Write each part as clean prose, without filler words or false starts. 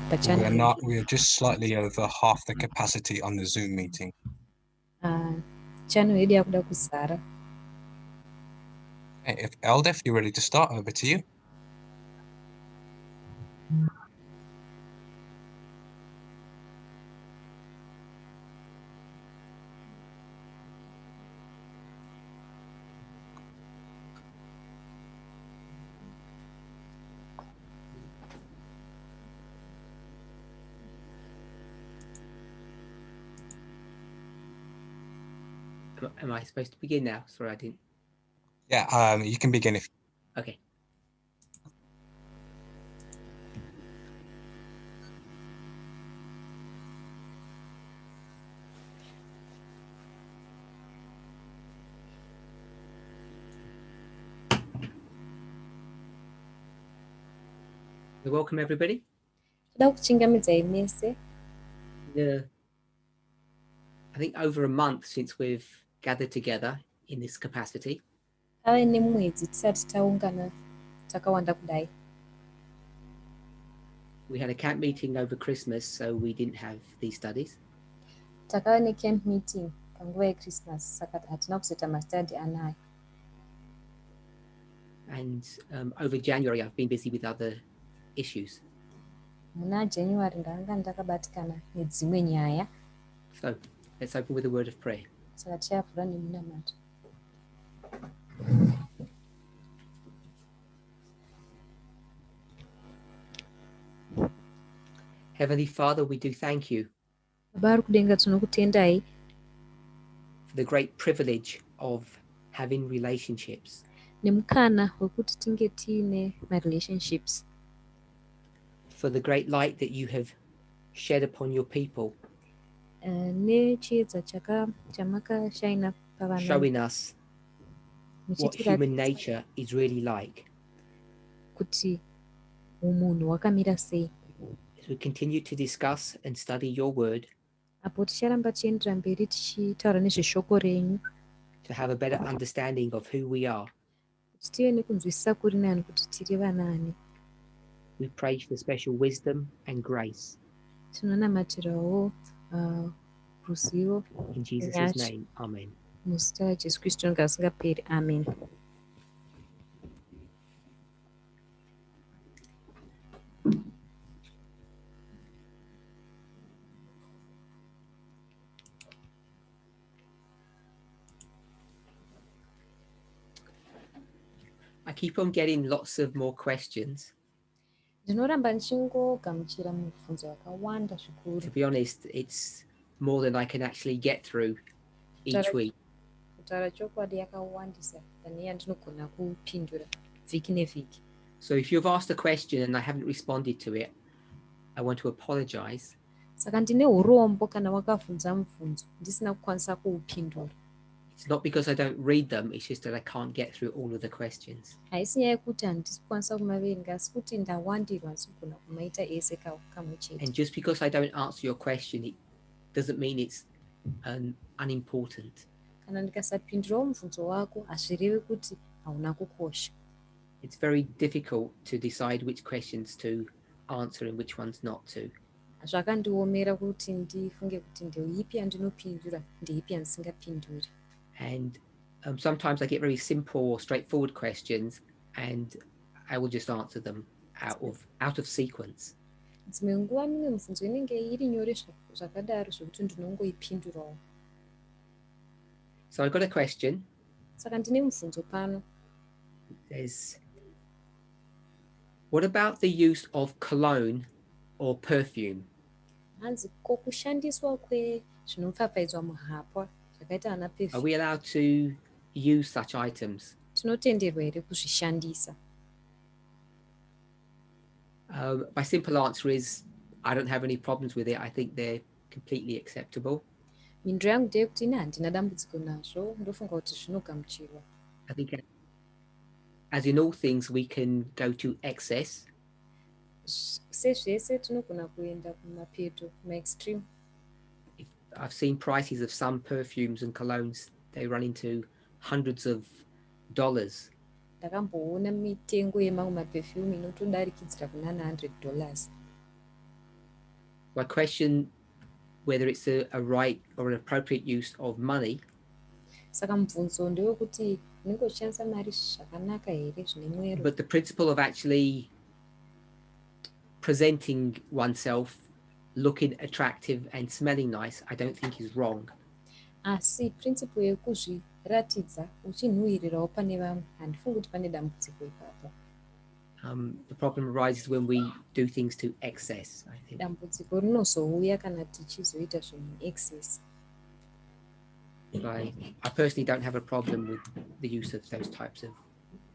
pachannel. We are just slightly over half the capacity on the Zoom meeting. Channel yedu yakuda kuzara. Okay, if Elder, if you're ready to start, over to you. Am I supposed to begin now? Sorry, I didn't. Yeah, you can begin if. Okay. Welcome everybody. Toda kuchingamidza mese. I think over a month since we've gathered together in this capacity. Ave nemwedzi tisati taungana takawanda kudai. We had a camp meeting over Christmas, so we didn't have these studies. Takava necamp meeting panguva yeChristmas, saka hatina kuzoita mastudy anayo. And over January, I've been busy with other issues. Muna January ndanga ndakabatikana nedzimwe nyaya. So let's open with a word of prayer. Saka tichayavhura nemunamato. Heavenly Father, we do thank you Baba ari kudenga tinokutendai for the great privilege of having relationships. nemukana wekuti tinge tiine marelationships. For the great light that you have shed upon your people. Nechiedza chamakashaina pavanhu. Showing us what human nature is really like. Kuti umunhu wakamira sei. As we continue to discuss and study your word, apo ticharamba tichiendera mberi tichitaura nezveshoko renyu, to have a better understanding of who we are, kuti tive nekunzwisisa kuri nani kuti tiri vanani. we pray for special wisdom and grace. Tinonamatirawo ruzivo. In Jesus' name, amen. Muzita raJesu Kristu ngasingaperi, amen. I keep on getting lots of more questions. Ndinoramba ndichingogamuchira mibvunzo yakawanda zvikuru. To be honest, it's more than I can actually get through each week. Kutaura chokwadi yakawandisa pane yandinogona kupindura vhiki nevhiki. So if you've asked a question and I haven't responded to it, I want to apologize. Saka ndine urombo kana wakabvunza mubvunzo ndisina kukwanisa kuupindura. It's not because I don't read them, it's just that I can't get through all of the questions. Haisi nyaya yekuti handisi kukwanisa kumaverenga, asi kuti ndawandirwa ndisogona kumaita ese kamwe chete. And just because I don't answer your question, it doesn't mean it's unimportant. Kana ndikasapindurawo mubvunzo wako hazvirevi kuti hauna kukosha. It's very difficult to decide which questions to answer and which ones not to. Zvakandiomera kuti ndifunge kuti ndeipi yandinopindura ndeipi yandisingapinduri. And sometimes I get very simple or straightforward questions and I will just answer them out of sequence. Dzimwe nguva mimwe mibvunzo inenge iri nyore zvakadaro zvokuti ndinongoipindurawo. So I've got a question. Saka ndine mubvunzo pano. There's, what about the use of cologne or perfume? Hanzi kokushandiswa kwezvinopfapfaidzwa muhapwa zvakaita ana perfume. Are we allowed to use such items? Tinotenderwa here kuzvishandisa? My simple answer is I don't have any problems with it. I think they're completely acceptable. Mhinduro yangu ndeyekuti ine handina dambudziko nazvo, ndofunga kuti zvinogamuchirwa. I think as in all things we can go to excess. Sezvese tinogona kuenda kumapeto, kuma-extreme. I've seen prices of some perfumes and colognes, they run into hundreds of dollars. Ndakamboona mitengo yemamwe maperfume inotodarikidzira kuna $100. So I question whether it's a right or an appropriate use of money, Saka mubvunzo ndewekuti unenge uchishandisa mari zvakanaka here zvine mwero. but the principle of actually presenting oneself looking attractive and smelling nice, I don't think is wrong. Asi principle yekuzviratidza uchinhuhwirirawo pane vamwe handifungi kuti pane dambudziko ipapo. The problem arises when we do things to excess, I think. Dambudziko rinozouya kana tichizoita zvinhu excess. But I personally don't have a problem with the use of those types of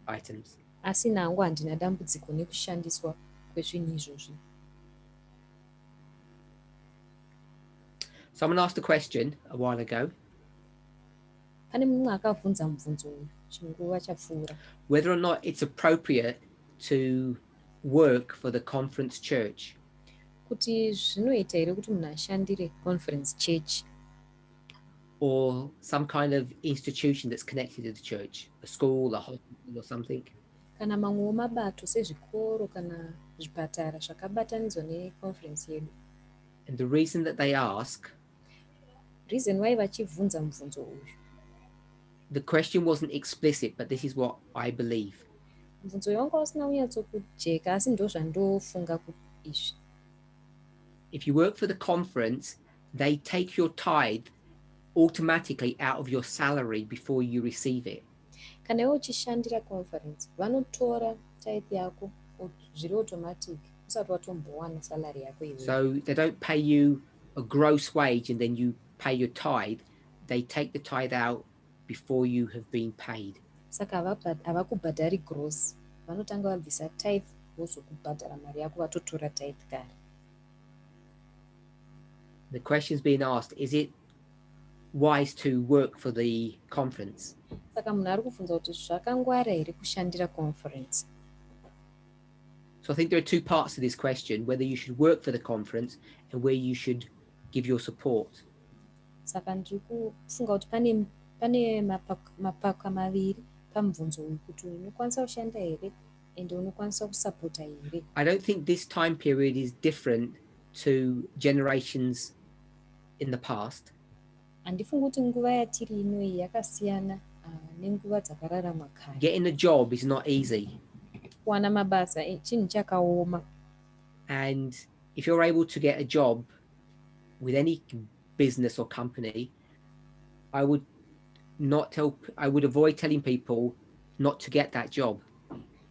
items. Asi nangu handina dambudziko nekushandiswa kwezvinhu izvozvi. Someone asked a question a while ago Pane mumwe akabvunza mubvunzo uyu chinguva chapfuura. whether or not it's appropriate to work for the conference church Kuti zvinoita here kuti munhu ashandire conference church or some kind of institution that's connected to the church, a school, a hospital or something. kana mamwewo mabato sezvikoro kana zvipatara zvakabatanidzwa neconference yedu. And the reason that they ask, Reason why vachibvunza mubvunzo uyu, the question wasn't explicit, but this is what I believe. mubvunzo uyu wanga usina kunyatsokujeka asi ndo zvandofunga kuti izvi. If you work for the conference, they take your tithe automatically out of your salary before you receive it. Kana iwe uchishandira conference vanotora tithe yako zviri automatic usati watombowana salary yako iwe. So they don't pay you a gross wage and then you pay your tithe. They take the tithe out before you have been paid. Saka havakubhadhari gross, vanotanga vabvisa tithe vozokubhadhara mari yako vatotora tithe kare. The question's being asked, is it wise to work for the conference? Saka munhu ari kubvunza kuti zvakangwara here kushandira conference. So I think there are two parts to this question, whether you should work for the conference and where you should give your support. Saka ndiri kufunga kuti pane mapaka maviri pamubvunzo uyu kuti unokwanisa kushanda here ende unokwanisa kusapota here. I don't think this time period is different to generations in the past. Handifungi kuti nguva yatiri ino iyi yakasiyana nenguva dzakararamwa kare. Getting a job is not easy. Kuwana mabasa chinhu chakaoma. And if you're able to get a job with any business or company, I would avoid telling people not to get that job.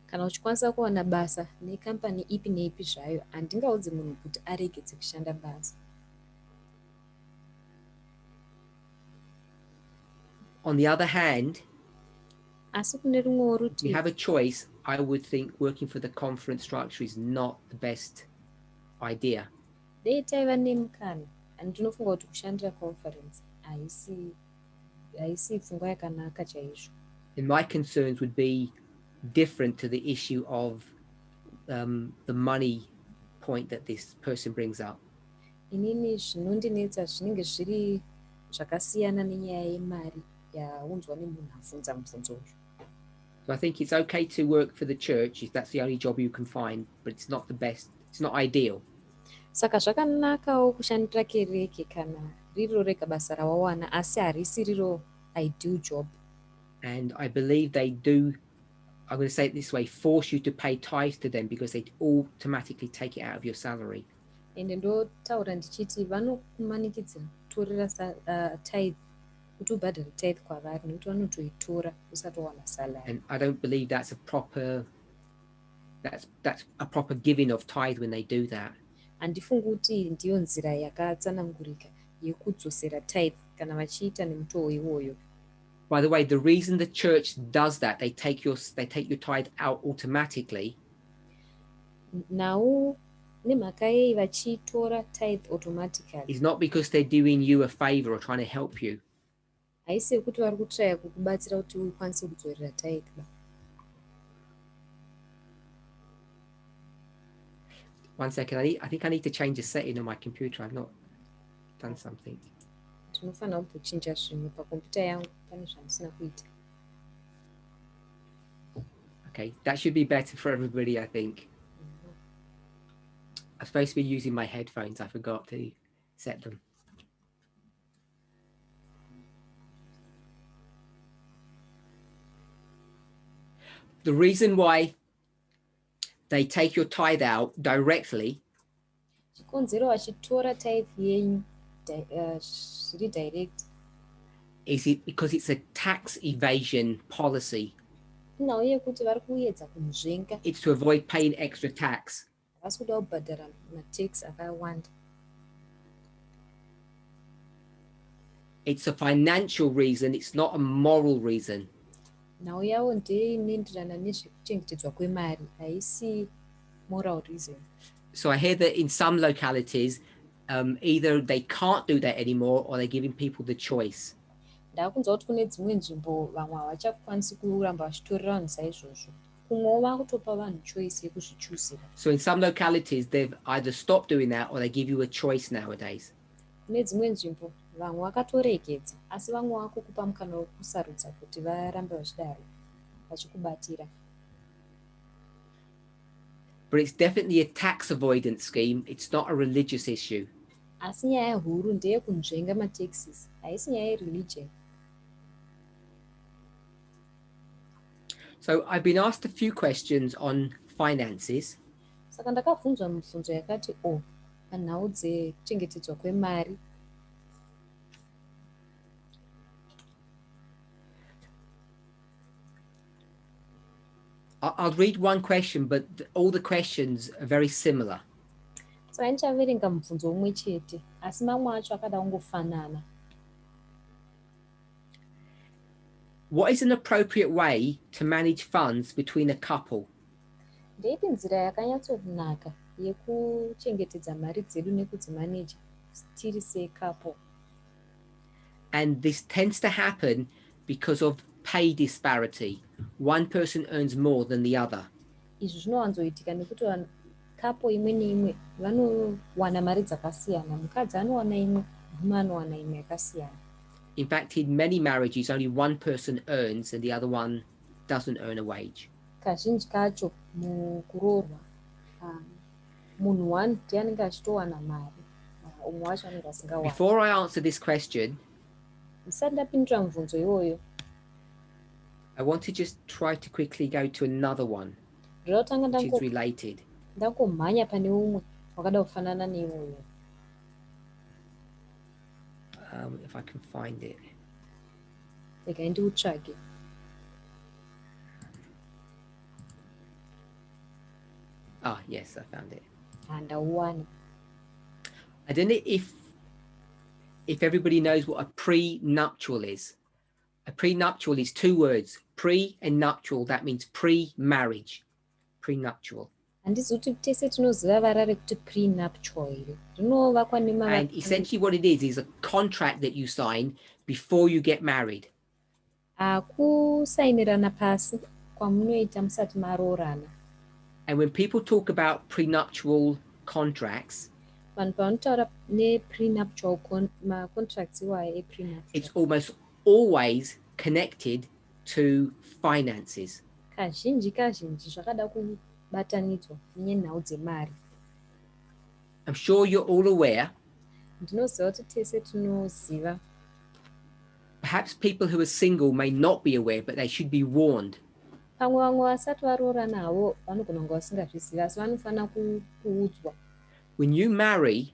Kana uchikwanisa kuwana basa nekampani ipi neipi zvayo handingaudzi munhu kuti aregedze kushanda basa. On the other hand, Asi kune rumwewo if you rutivi have a choice, I would think working for the conference structure is not the best idea. dei taiva nemukana handinofunga kuti kushandira conference haisi pfungwa yakanaka chaizvo. And my concerns would be different to the issue of the money point that this person brings up. Inini zvinondinetsa zvinenge zviri zvakasiyana nenyaya yemari yaunzwa nemunhu abvunza mubvunzo uyu. So I think it's okay to work for the church if that's the only job you can find, but it's not the best, it's not ideal. Saka zvakanakawo kushandira kereke kana riro rega basa rawawana asi harisi riro ideal job. And I believe they do, I'm going to say it this way, force you to pay tithes to them because they automatically take it out of your salary. Ende ndotaura ndichiti vanokumanikidzira kutorera tithe kuti ubhadhare tithe kwavari nekuti vanotoitora usati wawana salary. And I don't believe that's a proper giving of tithe when they do that. Handifungi kuti ndiyo nzira yakatsanangurika yekudzosera tithe kana vachiita nemutoo iwoyo. By the way, the reason the church does that, they take your tithe out automatically, Nawo nemhaka yei vachitora tithe automatically is not because they're doing you a favor or trying to help you. haisi yekuti vari kutraya kukubatsira kuti ukwanise kudzorera tithe ba. One second, I think I need to change a setting on my computer. I've not done something. Ndinofanira kumbochinja zvinhu pakombiyuta yangu, pane zvandisina kuita. Okay, that should be better for everybody, I think. I'm supposed to be using my headphones. I forgot to set them. The reason why they take your tithe out directly chikonzero vachitora tithe yenyu zviri direct is it because it's a tax evasion policy. nhau yekuti vari kuedza kunzvenga It's to avoid paying extra tax. havasi kuda kubhadhara matax akawanda. It's a financial reason. It's not a moral reason. nhau yavo ndeinoenderana nezvekuchengetedzwa kwemari haisi moral reason. So I hear that in some localities, either they can't do that anymore or they're giving people the choice. ndakunzwa kuti kune dzimwe nzvimbo vamwe havachakwanisi kuramba vachitorera vanhu saizvozvo, kumwewo vakutopa vanhu choice yekuzvichusira. So in some localities, they've either stopped doing that or they give you a choice nowadays. Kune dzimwe nzvimbo vamwe vakatoregedza asi vamwe vakukupa mukana wekusarudza kuti varambe vachidaro vachikubatira. But it's definitely a tax avoidance scheme. It's not a religious issue. Asi nyaya huru ndeyekunzvenga mataxes, haisi nyaya yereligion. So I've been asked a few questions on finances. Saka ndakabvunzwa mibvunzo yakati panhau dzekuchengetedzwa kwemari. I'll read one question, but all the questions are very similar. Saka ndichaverenga mubvunzo umwe chete asi mamwe acho akada kungofanana. What is an appropriate way to manage funds between a couple? Ndeipi nzira yakanyatsonaka yekuchengetedza mari dzedu nekudzimaneja tiri secouple. And this tends to happen because of pay disparity. One person earns more than the other. Izvi zvinowanzoitika nekuti couple imwe neimwe vanowana mari dzakasiyana, mukadzi anowana imwe, murume anowana imwe yakasiyana. In fact, in many marriages, only one person earns and the other one doesn't earn a wage. Kazhinji kacho mukuroorwa munhu one ndiye anenge achitowana mari, umwe wacho anenge asingawani. Before I answer this question, Ndisati ndapindura mubvunzo iwoyo, I want to just try to quickly go to another one ndinotanga which is related. ndangomhanya pane umwe wakada kufanana neiwoyo. If I can find it. Regai ndiutsvage. Ah, yes, I found it. Handauwana. I don't know if everybody knows what a prenuptial is. A prenuptial is two words, pre and nuptial. That means pre-marriage, prenuptial. Handisi kuti tese tinoziva vara rekuti prenuptial here. Rinovakwa nemavara. And essentially what it is a contract that you sign before you get married. Kusainirana pasi kwamunoita musati maroorana. And when people talk about prenuptial contracts, vanhu pavanotaura neprenuptial contracts iwaya eprenuptial, it's almost always connected to finances. kazhinji zvakada kubatanidzwa nenhau dzemari. I'm sure you're all aware. Ndinoziva kuti tese tinoziva. Perhaps people who are single may not be aware, but they should be warned. Pamwe vamwe vasati varoorana havo vanogona kunge vasingazvizivi asi vanofanira kuudzwa. When you marry,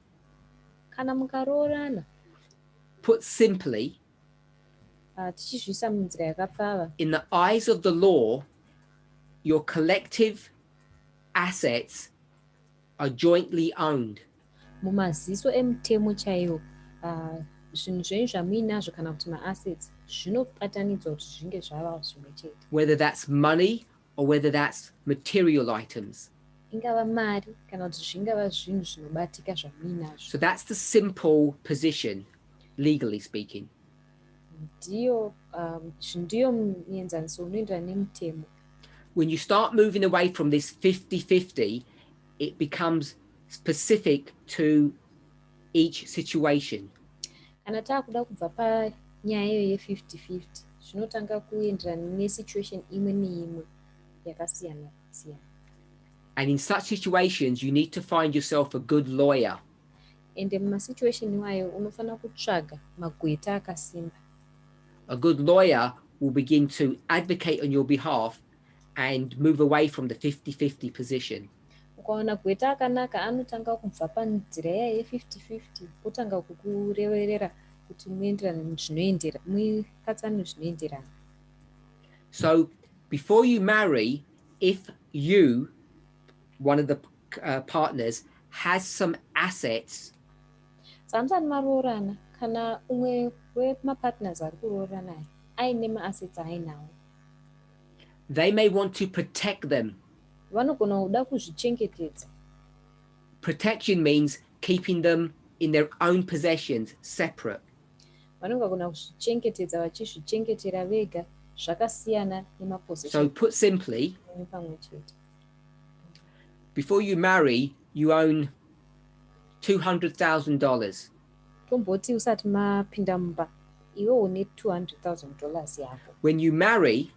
Kana mukaroorana, put simply, tichizviisa munzira yakapfava, in the eyes of the law, your collective assets are jointly owned. mumaziso emutemo chaiwo, zvinhu zvenyu zvamuinazvo kana kuti maassets zvinobatanidzwa kuti zvinge zvava zvimwe chete. Whether that's money or whether that's material items. Ingava mari kana kuti zvingava zvinhu zvinobatika zvamuinazvo. So that's the simple position, legally speaking. Ndiyo muenzaniso unoenderana nemutemo. When you start moving away from this 50-50, it becomes specific to each situation. Kana taakuda kubva panyaya iyo ye50-50 zvinotanga kuenderana nesituation imwe neimwe yakasiyana siyana. And in such situations, you need to find yourself a good lawyer. Ende mumasituation iwayo unofana kutsvaga magweta akasimba. A good lawyer will begin to advocate on your behalf and move away from the 50-50 position. Ukaona gweta akanaka anotanga kubva panzira iya ye50-50 otanga kukureverera kuti mupatsanwe zvinoenderana. So before you marry, if you, one of the partners, has some assets, Saka musati maroorana kana umwe wemapartners ari kuroorana aya aine maassets aainawo, they may want to protect them. vanogona kuda kuzvichengetedza. Protection means keeping them in their own possessions, separate. Vanogona kuzvichengetedza vachizvichengetera vega zvakasiyana So nemapossession put simply, pamwe chete. before you marry, you own $200,000. Tomboti usati mapinda mumba iwe une $200,000 yako. When you marry,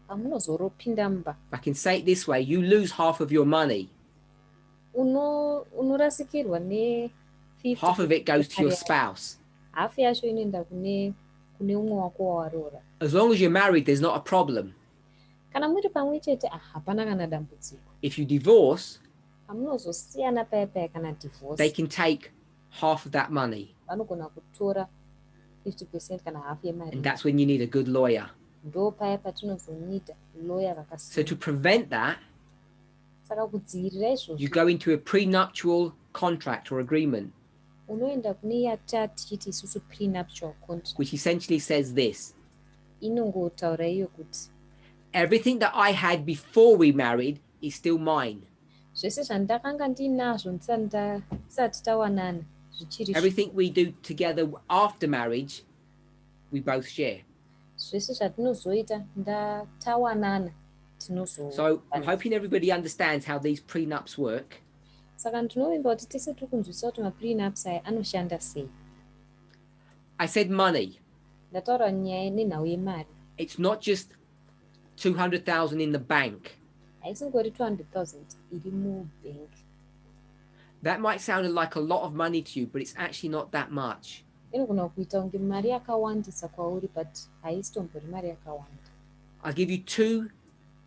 Pamunozoropinda mumba I can say it this way, you lose half of your money. unorasikirwa ne Half of it goes to your spouse. hafu yacho inoenda kune umwe wako wawaroora. As long as you're married, there's not a problem. Kana muri pamwe chete hapana kana dambudziko. If you divorce, Pamunozosiyana paya paya kana they divorce, can take half of that money. vanogona kutora 50% kana hafu And yemari. that's when you need a good lawyer. Ndo paya patinozonita lawyer So vakasimba. to prevent that, Saka kudzivirira you izvozvo go into a prenuptial contract or agreement, unoenda kune yatatichiti isusu prenuptial contract. which essentially says this: Inongotaura iyo kuti everything that I had before we married is still mine. zvese zvandakanga ndinazvo tisati tawanana zvichiri Everything we do together after marriage, we both share. zvese zvatinozoita tawanana So I'm hoping everybody understands how these prenups work. Saka ndinovimba kuti tese tiri kunzwisisa kuti maprenups aya anoshanda sei. I said money. Ndataura nyaya nenhau yemari. It's not just 200,000 in the bank. Haisingori 200,000 iri mubank. That might sound like a lot of money to you, but it's actually not that much. Inogona kuita kunge mari yakawandisa kwauri, but haisitombori mari yakawanda. I'll give you two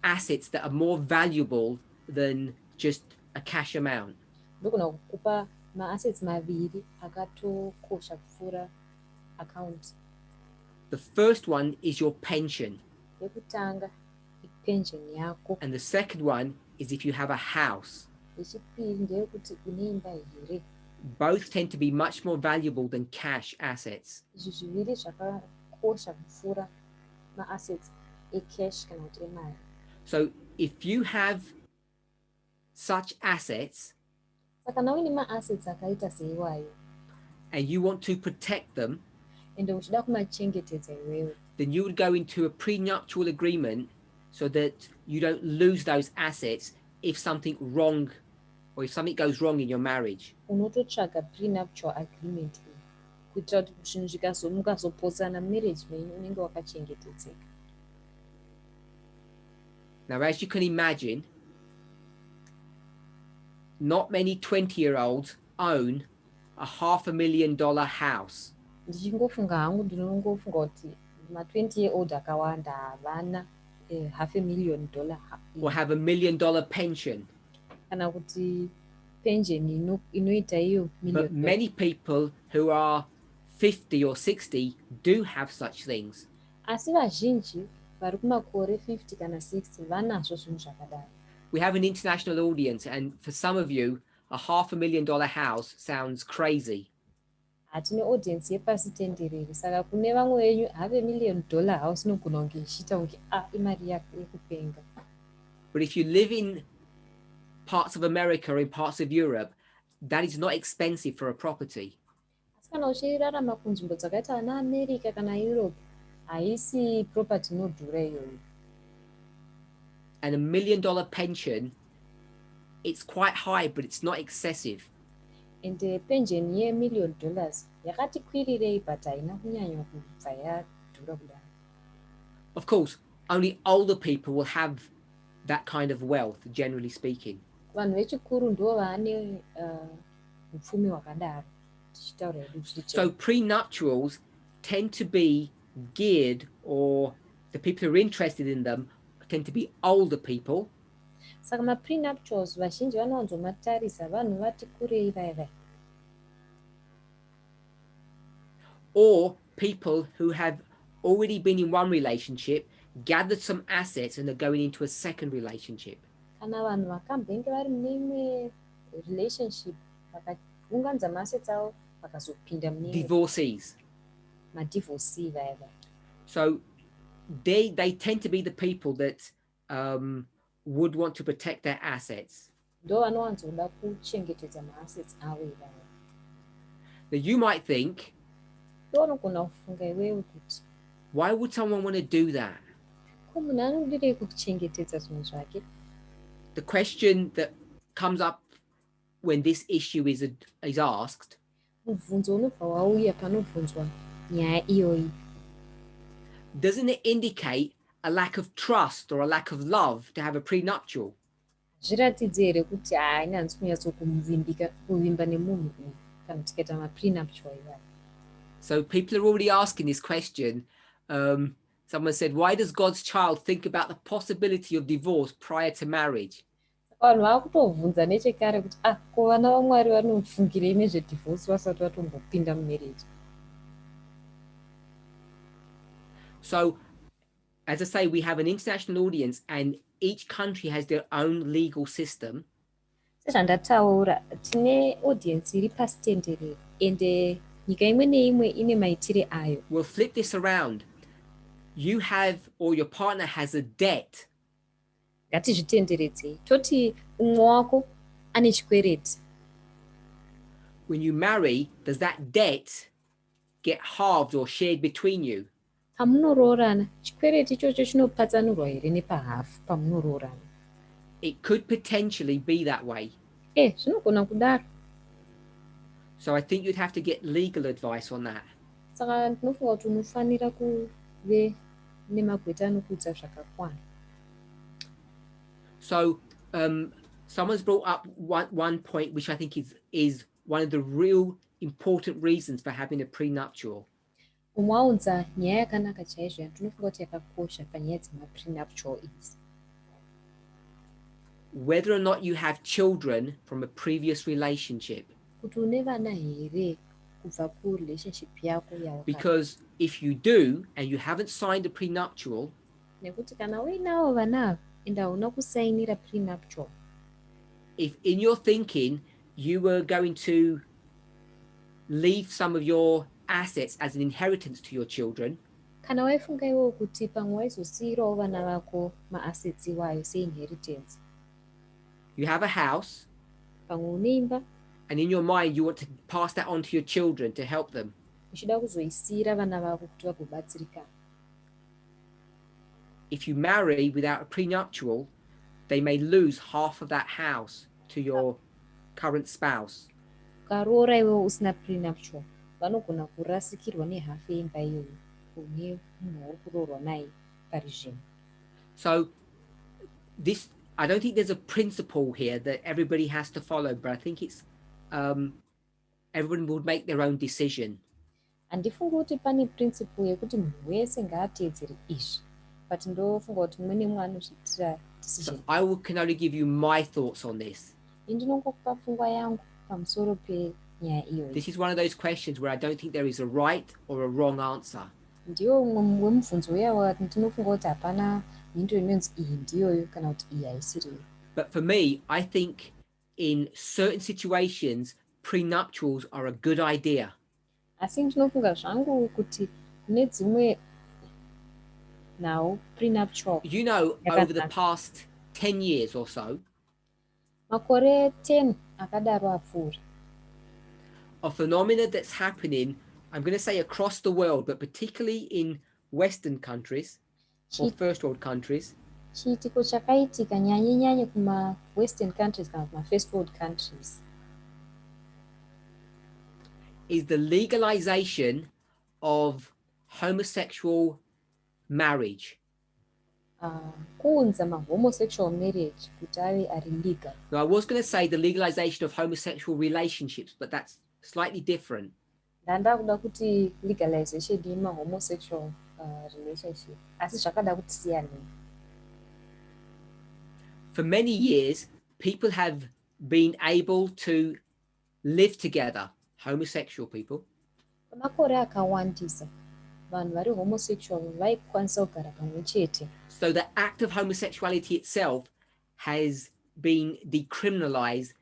assets that are more valuable than just a cash amount. Ndogona kukupa maassets maviri akatokosha kupfuura account. The first one is your pension. Yekutanga ipension yako. And the second one is if you have a house. Yechipiri ndeyekuti une imba here. Both tend to be much more valuable than cash assets. Izvi zviviri zvakakosha kupfuura maassets ecash kana kuti emari. So if you have such assets Saka nawe une maassets akaita seiwayo and you want to protect them, ende uchida kumachengetedza iwewe, then you would go into a prenuptial agreement so that you don't lose those assets if something wrong or if something goes wrong in your marriage. unototsvaga prenuptial agreement iyi kuitira kuti zvinhu mukazoposana marriage menyu unenge wakachengetedzeka. Now, as you can imagine, not many 20-year-olds own a $500,000 house. Ndichingofunga hangu ndinongofunga kuti ma20-year-old akawanda havana $500,000 or have $1 million pension. kana kuti pension inoita iyo But million. many people who are 50 or 60 do have such things. Asi vazhinji vari kumakore 50 kana 60 vanazvo zvinhu zvakadaro. We have an international audience, and for some of you, a $500,000 house sounds crazy. Hatine audience yepasi tenderere, saka kune vamwe venyu $500,000 house inogona kunge ichiita kunge imari yekupenga. But if you live in parts of America or in parts of Europe, that is not expensive for a property. Asi kana uchirarama kunzvimbo dzakaita ana America kana Europe, haisi property inodhura iyoyo. And $1 million pension, it's quite high, but it's not excessive. Ende pension ye $1 million yakati kwirirei, but haina kunyanya kubva yadhura kudaro. Of course, only older people will have that kind of wealth, generally speaking. vanhu vechikuru ndo vaane upfumi hwakadaro tichitaura hedu So tichema. prenuptials tend to be geared, or the people who are interested in them tend to be older people, Saka maprenuptials vazhinji vanowanzomatarisa vanhu vati kurei vaya. or people who have already been in one relationship, gathered some assets, and are going into a second relationship. Kana vanhu vakambenge vari mune imwe relationship vakaunganidza maassets avo vakazopinda mune imwe Divorcees. madivorcee vaya. So they tend to be the people that would want to protect their assets. Ndo vanowanzoda kuchengetedza maassets avo ivaya. Now you might think, Ndo unogona kufunga iwewe kuti why would someone want to do that? ko munhu anodirei kuchengetedza zvinhu zvake. The question that comes up when this issue is asked, Mubvunzo unobva wauya panobvunzwa nyaya iyoyi. doesn't it indicate a lack of trust or a lack of love to have a prenuptial? Zviratidze here kuti hainyanzi kuvimba nemunhu uyu kana tikaita maprenuptial ivaya. So people are already asking this question. Someone said, why does God's child think about the possibility of divorce prior to marriage? Vanhu vakutovhunza nechekare kuti ko vana vaMwari vanofungirei nezvedivorce vasati vatombopinda mumarriage. So, as I say, we have an international audience and each country has their own legal system. Sezvandataura tine audience iri pasi tenderere ende nyika imwe neimwe ine maitire ayo. We'll flip this around. You have, or your partner has, a debt. Ngatizvitenderedzei toti umwe wako ane chikwereti. When you marry, does that debt get halved or shared between you? Pamunoroorana chikwereti ichocho chinopatsanurwa here nepahafu pamunoroorana. It could potentially be that way. Zvinogona kudaro. So I think you'd have to get legal advice on that. Saka ndinofunga kuti unofanira kuve nemagweta anokuudza zvakakwana. So someone's brought up one point which I think is one of the real important reasons for having a prenuptial. Umwe audza nyaya yakanaka chaizvo yandinofunga kuti yakakosha panyaya dzemaprenuptial idzi. Whether or not you have children from a previous relationship. Kuti une vana here kubva kurelationship yako yawaka. Because if you do and you haven't signed a prenuptial, nekuti kana uinawo vana enda hauna kusainira prenuptial, if in your thinking you were going to leave some of your assets as an inheritance to your children, kana waifunga iwo kuti pamwe waizosiyirawo vana vako maassets iwayo seinheritance, you have a house, pamwe une imba, and in your mind you want to pass that on to your children to help them, uchida kuzoisiyira vana vako kuti vagobatsirikana. If you marry without a prenuptial, they may lose half of that house to your current spouse. Ukaroora iwewo usina prenuptial, vanogona kurasikirwa nehafu yeimba iyoyo kune munhu uri kuroorwa naye pari zvino. So this, I don't think there's a principle here that everybody has to follow, but I think it's everyone would make their own decision. Handifungi kuti pane principle yekuti munhu wese ngaateedzere izvi, but ndofunga kuti mumwe nemumwe anozviitira decision. So I can only give you my thoughts on this. Ndinongokupa pfungwa yangu pamusoro penyaya iyoyi. This is one of those questions where I don't think there is a right or a wrong answer. Ndiyo umwe wemubvunzo uya wakati ndinofunga kuti hapana mhindo inonzi iyi ndiyoyo kana kuti iyi haisiriyo. But for me, I think in certain situations, prenuptials are a good idea. Asi ndinofunga zvangu kuti kune dzimwe nhau prenuptial. You know, over the past 10 years or so, makore 10 akadaro apfuura, a phenomena that's happening, I'm going to say across the world, but particularly in Western countries or first world countries, chiitiko chakaitika nyanye kuma Western countries kana kuma first world countries, is the legalization of homosexual marriage. kuunza ma-homosexual marriage kuti ave ari legal. Now, I was going to say the legalization of homosexual relationships, but that's slightly different. Ndanda kuda kuti legalization yema-homosexual relationship asi zvakada kuti siyanei. For many years, people have been able to live together, homosexual people, Kwamakore akawandisa vanhu vari homosexual vaikwanisa kugara pamwe chete. so the act of homosexuality itself has been decriminalized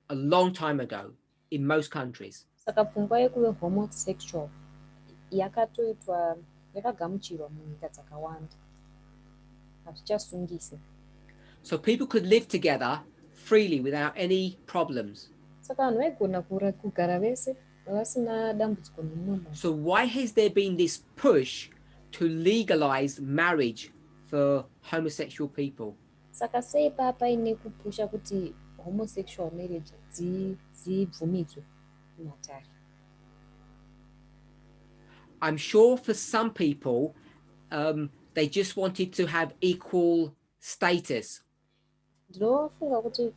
a long time ago in most countries. Saka pfungwa yekuve homosexual yakagamuchirwa munyika dzakawanda, hazvichasungisi. So people could live together freely without any problems. Saka vanhu vaigona kugara vese vasina dambudziko nemunhu. So why has there been this push to legalize marriage for homosexual people? Saka sei paine kupusha kuti homosexual marriage dzibvumidzwe mumatare? I'm sure for some people, they just wanted to have equal status. Ndinofunga kuti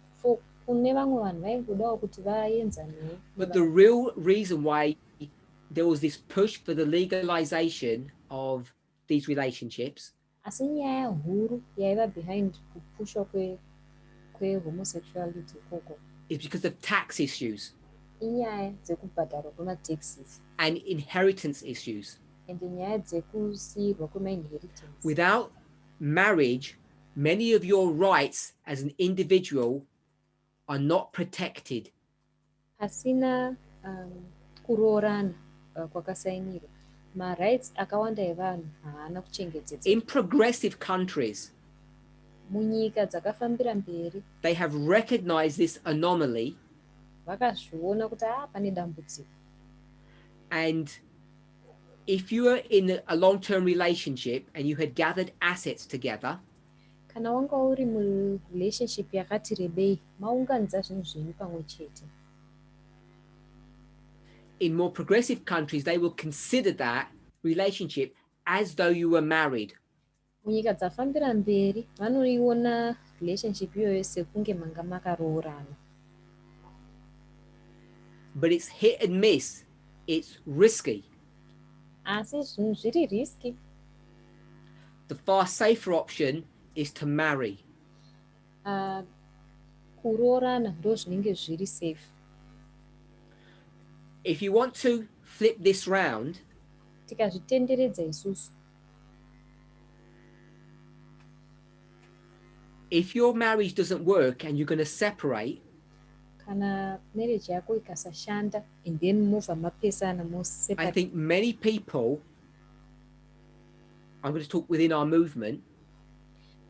kune vamwe vanhu vaingodawo kuti vaenzanewo. But the real reason why there was this push for the legalization of these relationships Asi nyaya huru yaiva behind kupushwa kwe-homosexuality ikoko is because of tax issues inyaya dzekubhadharwa kwema-taxes and inheritance issues. ende nyaya dzekusiyirwa kwema-inheritance. Without marriage, many of your rights as an individual are not protected. Pasina kuroorana kwakasainirwa, ma-rights akawanda evanhu haana kuchengetedzwa. In progressive countries, Munyika dzakafambira mberi they have recognized this anomaly, vakazviona kuti pane dambudziko. and if you were in a long-term relationship and you had gathered assets together, Kana wanga uri mu-relationship yakati rebei, maunganidza zvinhu zvenyu pamwe chete. in more progressive countries, they will consider that relationship as though you were married. Munyika dzafambira mberi vanoiona relationship iyoyo sekunge manga makaroorana. But it's hit and miss. It's risky. Asi zvinhu zviri risky. The far safer option is to marry. Kuroorana ndo zvinenge zviri safe. If you want to flip this round, Tikazvitenderedza isusu, if your marriage doesn't work and you're going to separate, kana marriage yako ikasashanda and then mobva mapesana I moseparate. think many people, I'm going to talk within our movement,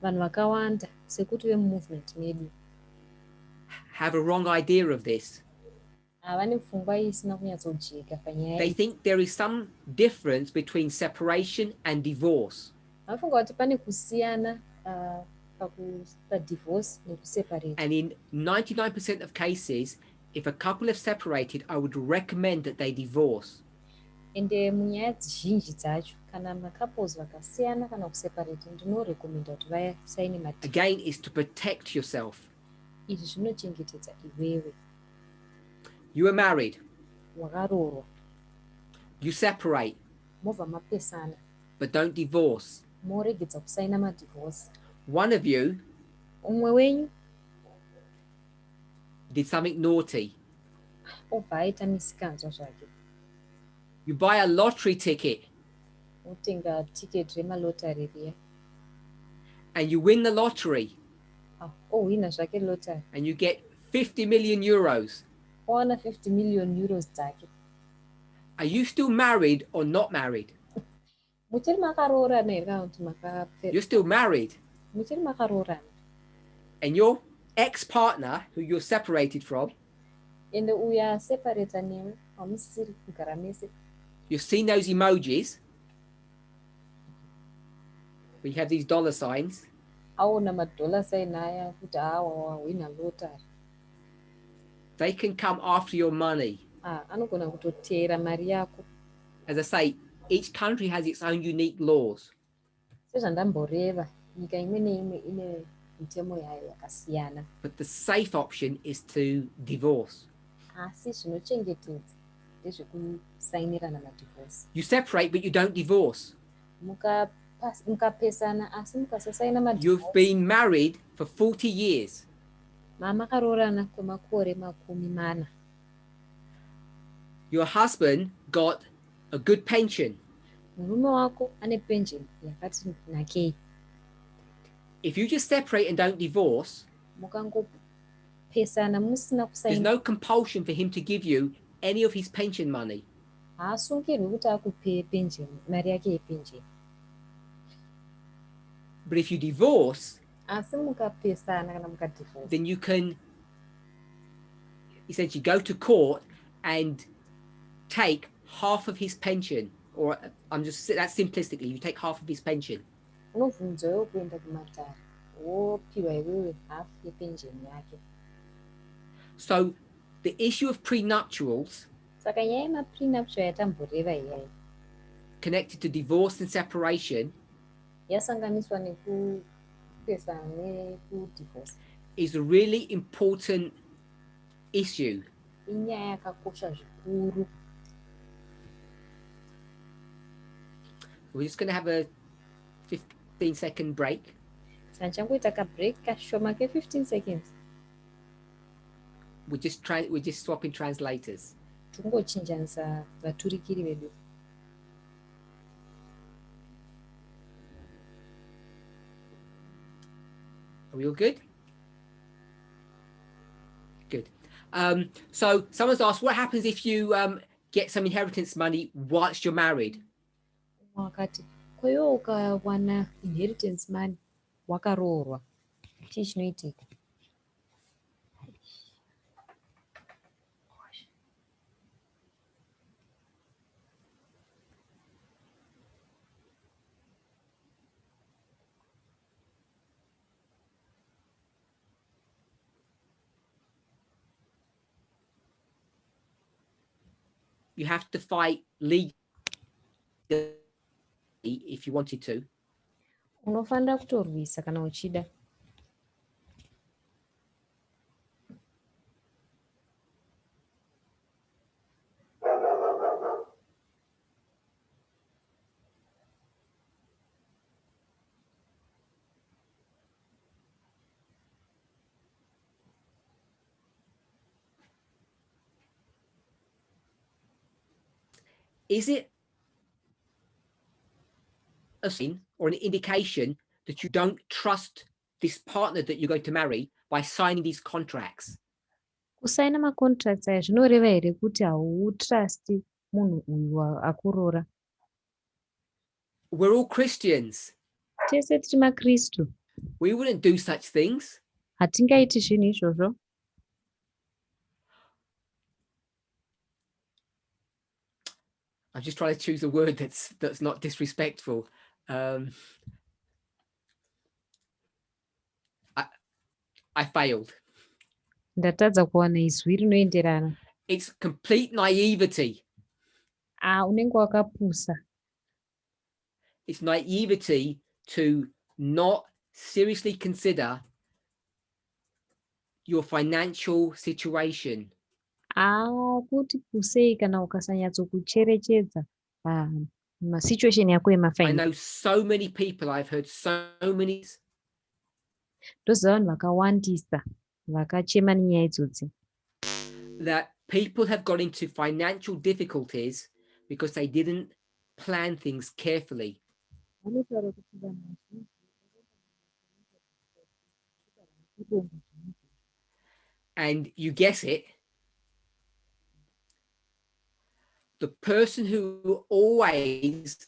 Vanhu vakawanda sekuti vemumovement medu have a wrong idea of this. vane pfungwa isina kunyatsojeka panyaya. They think there is some difference between separation and divorce. Vanofunga kuti pane kusiyana padivorce nekuseparate. And in 99% of cases, if a couple have separated, I would recommend that they divorce. Ende munyaya zhinji dzacho kana macouples vakasiyana kana kuseparate ndinorekomenda kuti vasaine mati. Again, is to protect yourself. Izvi zvinochengetedza iwewe. You are married, Wakaroorwa, you separate, mobva mapesana, but don't divorce. moregedza kusaina madivorce. One of you Umwe wenyu did something naughty. obva aita misikanzwa zvake. You buy a lottery ticket Wotenga tiketi remalotari riya. and you win the lottery Ohwina zvake lotari. and you get 50 million euros. Owana 50 million euros dzake. Are you still married or not married? Muchiri makaroorana here kana kuti You're still married. muchiri makaroorana. And your ex-partner, who you're separated from, Ende uyo aseparata newe hamusisiri kugara mese. you've seen those emojis. We have these dollar signs. Aona madollar sign aya kuti wahwina lotari. They can come after your money. Anogona kutoteera mari yako. As I say, each country has its own unique laws. Sezvandamboreva, nyika imwe neimwe ine mitemo yayo yakasiyana, but the safe option is to divorce. asi zvinochengetedza ndezvekusainirana madivorce. You separate, but you don't divorce. Mukapesana asi mukasasaina You've madivorce, been married for 40 years. mamakarorana kwemakore 40. Your husband got a good pension. Murume wako ane pension yakati nakei. If you just separate and don't divorce, Mukangopesana musina there's kusaina, no compulsion for him to give you any of his pension money. haasungirwi kuti akupe pension, mari yake yepension. But if you divorce, Asi mukapesana kana mukadivorce, then you can essentially go to court and take half of his pension, or that's simplistically, you take half of his pension. unobvunzwa iwe kuenda kumatare wopiwa iwewe half yepension yake. So the issue of prenuptials, Saka nyaya yemaprenuptial yatamboreva iyayi connected to divorce and separation, yasanganiswa nekupesana nekudivorce, is a really important issue. inyaya yakakosha zvikuru. We're just going to have a 15-second break. Sanchangoita kabreak kashoma ke 15 seconds. We're just swapping translators. Tongochinjanisa vaturikiri vedu. Are we all good? Good. So someone's asked, what happens if you get some inheritance money whilst you're married? Wakati kwayo ukawana inheritance money wakaroorwa, chii chinoitika? You have to fight legally if you wanted to. Unofanira kutorwisa kana uchida. Is it a sign or an indication that you don't trust this partner that you're going to marry by signing these contracts? Kusaina macontracts aya zvinoreva here kuti hautrasti munhu uyu akuroora? We're all Christians. Tese tiri maKristu, We wouldn't do such things. hatingaiti zvinhu izvozvo. I'm just trying to choose a word that's not disrespectful. I failed. Ndatadza kuwana izwi rinoenderana. It's complete naivety. Unenge wakapusa. It's naivety to not seriously consider your financial situation. Kuti pusei kana ukasanyatsokucherechedza situation yako I yemafinance. know so many people, I've heard so many. Ndoziva vanhu vakawandisa vakachema nenyaya idzodzi. That people have got into financial difficulties because they didn't plan things carefully. And you guess it, the person who almost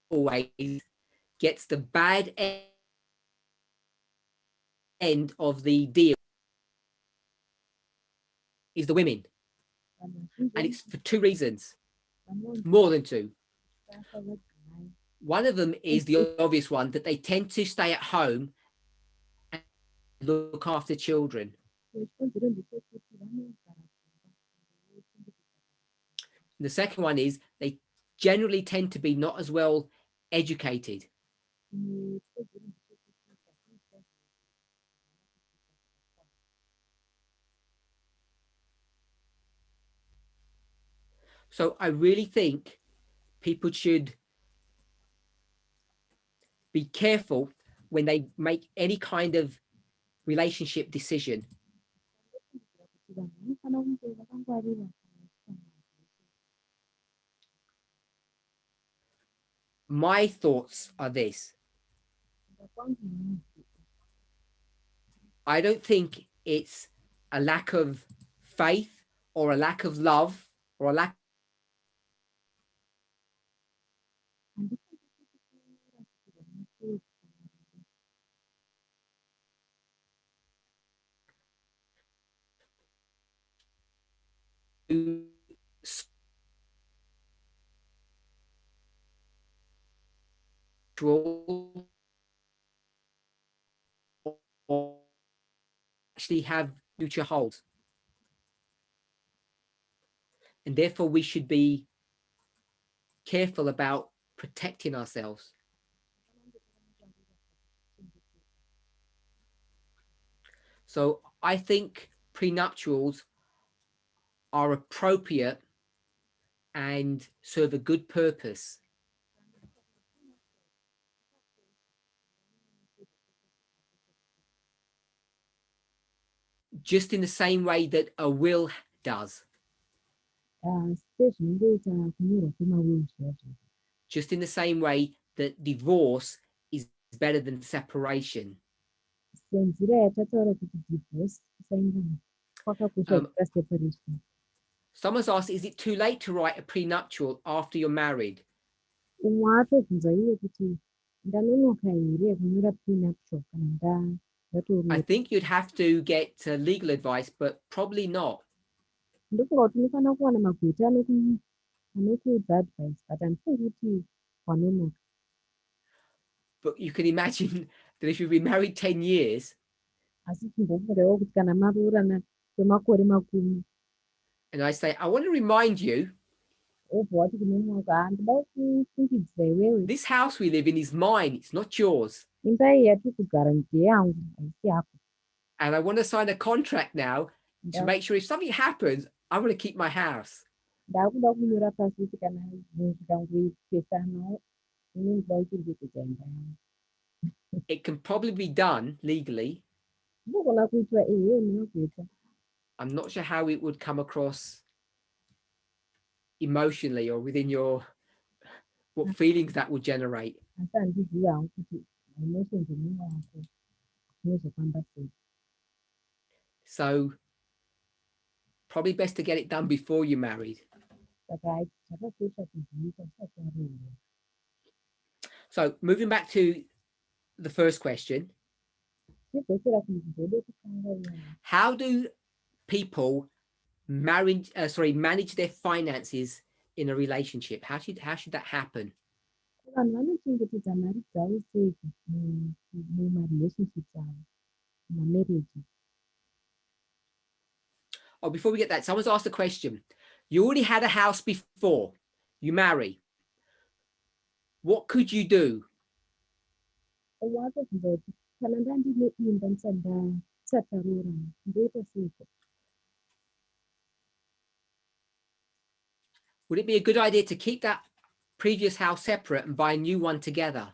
always gets the bad end of the deal is the women. And it's for two reasons, more than two. One of them is the obvious one, that they tend to stay at home and look after children. The second one is they generally tend to be not as well educated. So I really think people should be careful when they make any kind of relationship decision. My thoughts are this. I don't think it's a lack of faith or a lack of love or a lack of sexual or actually have future holds. And therefore we should be careful about protecting ourselves. So I think prenuptials are appropriate and serve a good purpose. Just in the same way that a will does. Just in the same way that divorce is better than separation. Someone's asked, is it too late to write a prenuptial after you're married? I think you'd have to get legal advice, but probably not. But you can imagine that if you've been married 10 years, and I say, I want to remind you, this house we live in is mine, it's not yours. And I want to sign a contract now to make sure if something happens, I want to keep my house. It can probably be done legally. I'm not sure how it would come across emotionally or within your, what feelings that would generate. So probably best to get it done before you're married. So moving back to the first question, how do people manage their finances in a relationship? How should that happen? Oh, before we get that, someone's asked a question. You already had a house before you marry. What could you do? Would it be a good idea to keep that previous house separate and buy a new one together?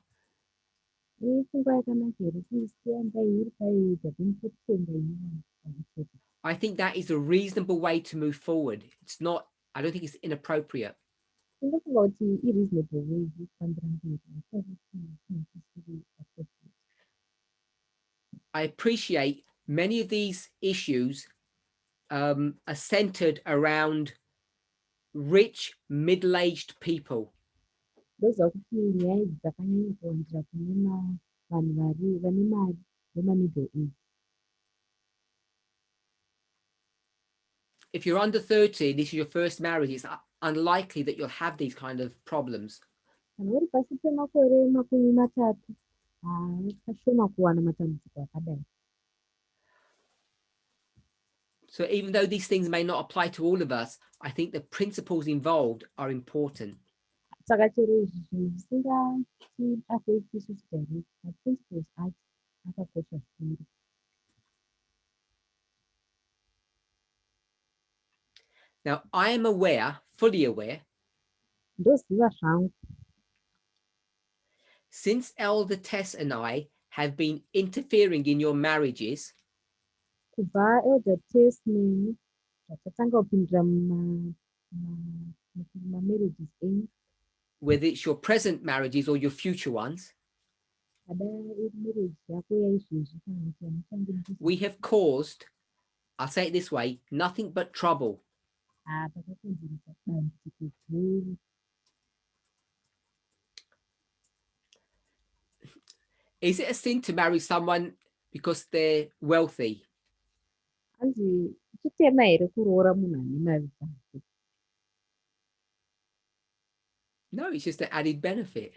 I think that is a reasonable way to move forward. It's not, I don't think it's inappropriate. I appreciate many of these issues are centered around rich, middle-aged people. If you're under 30, this is your first marriage, it's unlikely that you'll have these kind of problems. So even though these things may not apply to all of us, I think the principles involved are important. saka chero izvi zvinhu zvisingatiafekti isusu direct maprinciples acho akakosha zvikuru. Now, I am aware, fully aware, Ndoziva zvangu since Elder Tess and I have been interfering in your marriages, kubva elder test neni zvatatanga kupindira mumamarriages enyu, whether it's your present marriages or your future ones, kada iri marriage yako yaizvezvi kana kuti yamuchange we have caused, I'll say it this way, nothing but trouble. takakonzeresa dambudziko guru. Is it a sin to marry someone because they're wealthy? Hanzi chitema here kuroora munhu ane mari dzake? No, it's just an added benefit.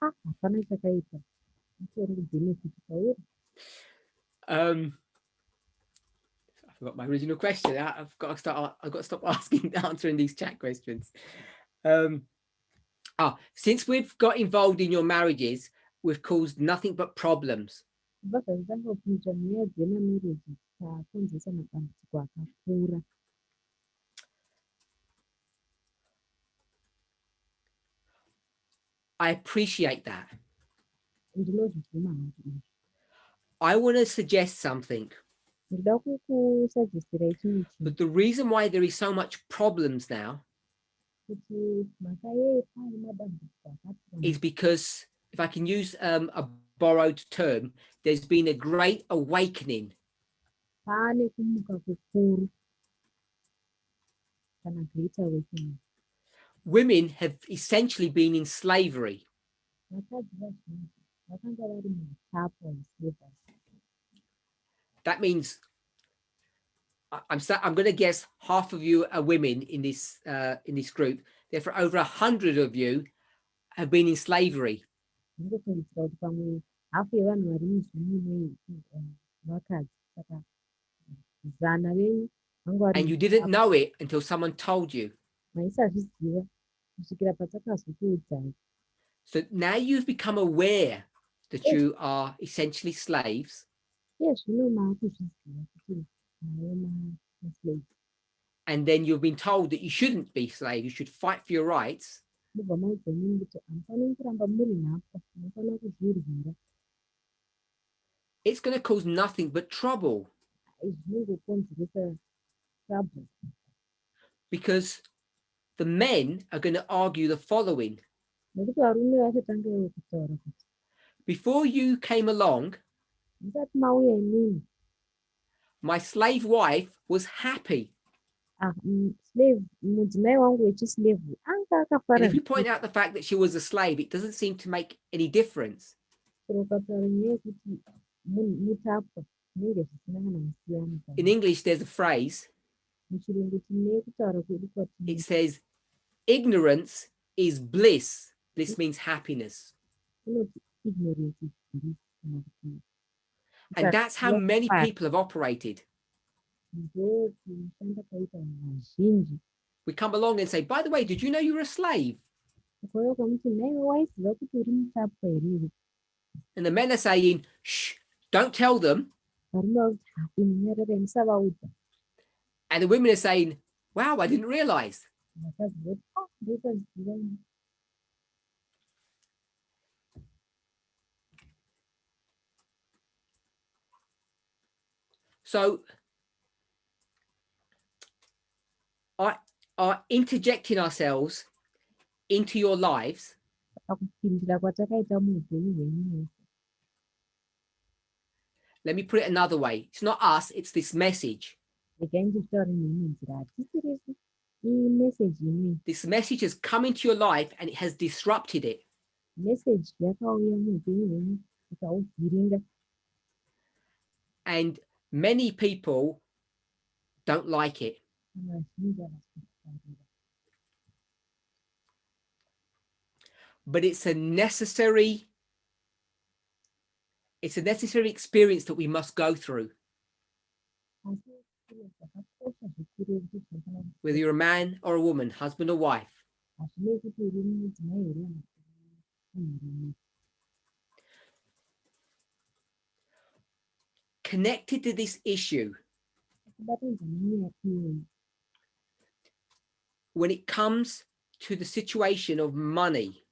Hapana chakaipa, itori kubenefit kwauri. I forgot my original question. I've got to stop answering these chat questions. Since we've got involved in your marriages, we've caused nothing but problems. Kubva zvatanga kupinda munyaya dzemamarriages takonzesa madambudziko akakura. I appreciate that. Ndinozvibvuma hangu izvi. I want to suggest something. Ndinoda kukusagestirai chimwe chinhu But the reason why there is so much problems now kuti mhaka yei pane madambudziko akati is because, if I can use a borrowed term, there's been a great awakening. pane kumuka kukuru kana great awakening. Women have essentially been in slavery. Vakadzi vazhinji vakanga vari muutapo hweslavers. That means I'm going to guess half of you are women in this group. Therefore, over 100 of you have been in slavery. Ndinofungidzira kuti pamwe hafu yevanhu vari muzvimwe vakadzi, saka zana venyu vanga vari And you didn't know it until someone told you. maisazviziva kusvikira patakazokuudzai. So now you've become aware that you are essentially slaves. Iye zvino maakuzviziva kuti mave maslave. And then you've been told that you shouldn't be slaves. You should fight for your rights. Mubva maudzwa nini kuti hamufaniri kuramba muri nhapwa, munofanira kuzvirwira. It's going to cause nothing but trouble. Izvi zvinongokonzeresa trouble. Because the men are going to argue the following. Nekuti varume vachatanga kutaura kuti Before you came along, musati mauya inini, my slave wife was happy. slave mudzimai wangu wechislave anga And akafara. if you point out the fact that she was a slave, it doesn't seem to make any difference. Chero ukataura nyaya yekuti mutapwa zvinenge zvisina kana musiyana. In English, there's a phrase. Muchirungu tine kutaura kwedu kwatine. It says, ignorance is bliss. Bliss means happiness. Kunoti ignorance is bliss, kana kuti And that's how many people have operated. ndokushanda kwaita vanhu vazhinji. We come along and say, by the way, did you know you were a slave? Ukauya ukamuti naiwe waiziva kuti uri mutapwa here? And the men are saying, shh, don't tell them. Varume vakuti imi nyarara musavaudza. And the women are saying, wow, I didn't realize. Vakadzi voti ndosaziva ini. So are interjecting ourselves into your lives Pakupindira kwatakaita muupenyu hwenyu. Let me put it another way. It's not us, it's this message. Regai ndichitaura neimwe nzira, hatisirisi iyi meseji imwe. This message has come into your life and it has disrupted it. Meseji yakauya muupenyu hwenyu ikauvhiringa. And many people don't like it. Vazhinji havasikurira. But it's a necessary experience that we must go through. Asi zvinhu zvakakosha zvikuru kuti tinofanira Whether you're a man or a woman, husband or wife. hazvinei kuti uri mudzimai here kana kuti uri murume. Connected to this issue, Kubatanidzwa nenyaya iyoyi, when it comes to the situation of money.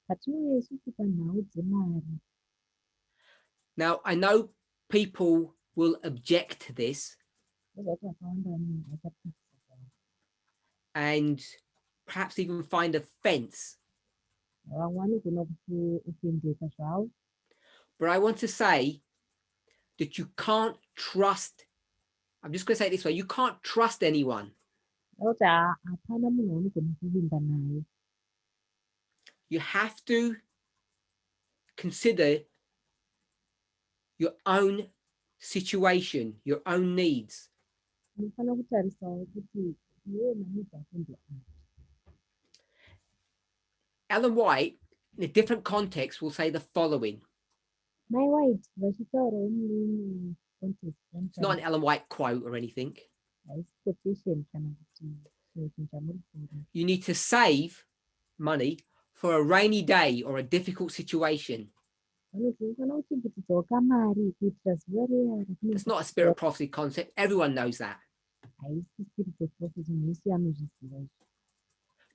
patinouya isusu panhau dzemari, Now, I know people will object to this ndozvati vakawanda vanhu vachapikisa zvavo, and perhaps even find offense. vamwe vanogona kutopendeka zvavo, But I want to say that you can't trust. I'm just going to say it this way. You can't trust anyone. kuti hapana munhu waunogona kuvimba naye. You have to consider your own situation, your own needs. Unofanira kutarisawo kuti iwewe manidzi ako ndeani. Ellen White, in a different context, will say the following. Mai White vachitaurawo mumwe context, It's not an Ellen White quote or anything. haisi quotation kana kuti chinhu chamurifura. You need to save money for a rainy day or a difficult situation. Vanoti unofanira kuchengetedzawo kamari kuitira zuva riya It's not a spirit prophecy concept. Everyone knows that. haisi spirit of prophecy, munhu wese anozviziva izvi.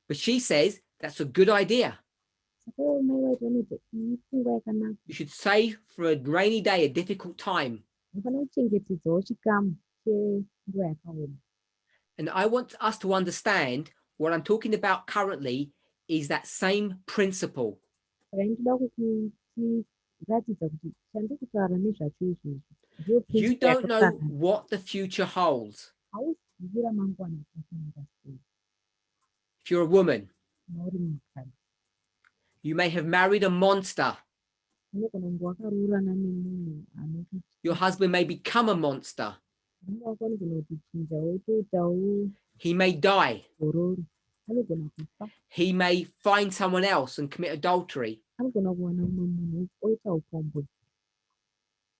But she says that's a good idea. Saka ivo Mai White vanoti ipfungwa yakanaka, You should save for a rainy day, a difficult time. unofanira kuchengetedzawo chikamu chenguva yakaoma. And I want us to understand what I'm talking about currently is that same principle. Saka ndinoda kutiratidza kuti chandiri kutaura nezvacho izvozvi ndiyo You principle don't know yakafanana. what the future holds. Hauzivi ramangwana richafanira sei. If you're a woman, Kana uri munhukadzi, you may have married a monster. unogona kunge wakaroorana nemunhu anokuti Your husband may become a monster. mume wako anogona kutichinja wotoitawo He may die. gororo, anogona kufa, He may find someone else and commit adultery. anogona kuwana mumwe munhu oita upombwe.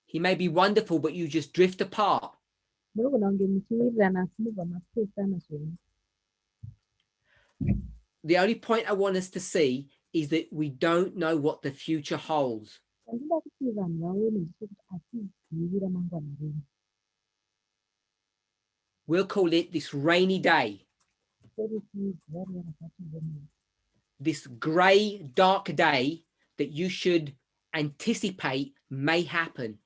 He may be wonderful, but you just drift apart. Munogona kunge muchiwirirana asi mubva mapesana zvene. The only point I want us to see is that we don't know what the future holds. Chandinoda kuti vanhu vaone ndechekuti hatizivi ramangwana renyu. We'll call it this rainy day, Toriti zuva riya rakati omera, this grey, dark day that you should anticipate may happen.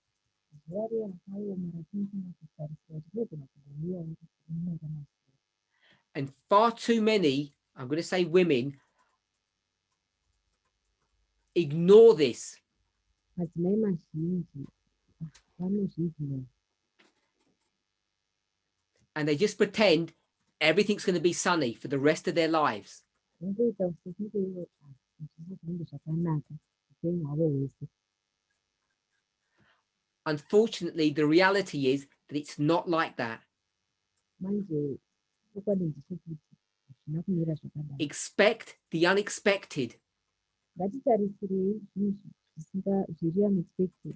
zuva riya rakaoma ratinofanira kutarisira kuti rinogona kuzouyawo mune ramazuvano. And far too many, I'm going to say women, ignore this. Madzimai mazhinji vanozviignora, And they just pretend everything's going to be sunny for the rest of their lives. vangoita sekunge ivo zvese zvinenge zvakanaka upenyu hwavo hwese. Unfortunately, the reality is that it's not like that. Manje chokwadi ndechekuti hazvina kumira zvakadaro. Expect the unexpected. Ngatitarisirei zvinhu zviri unexpected.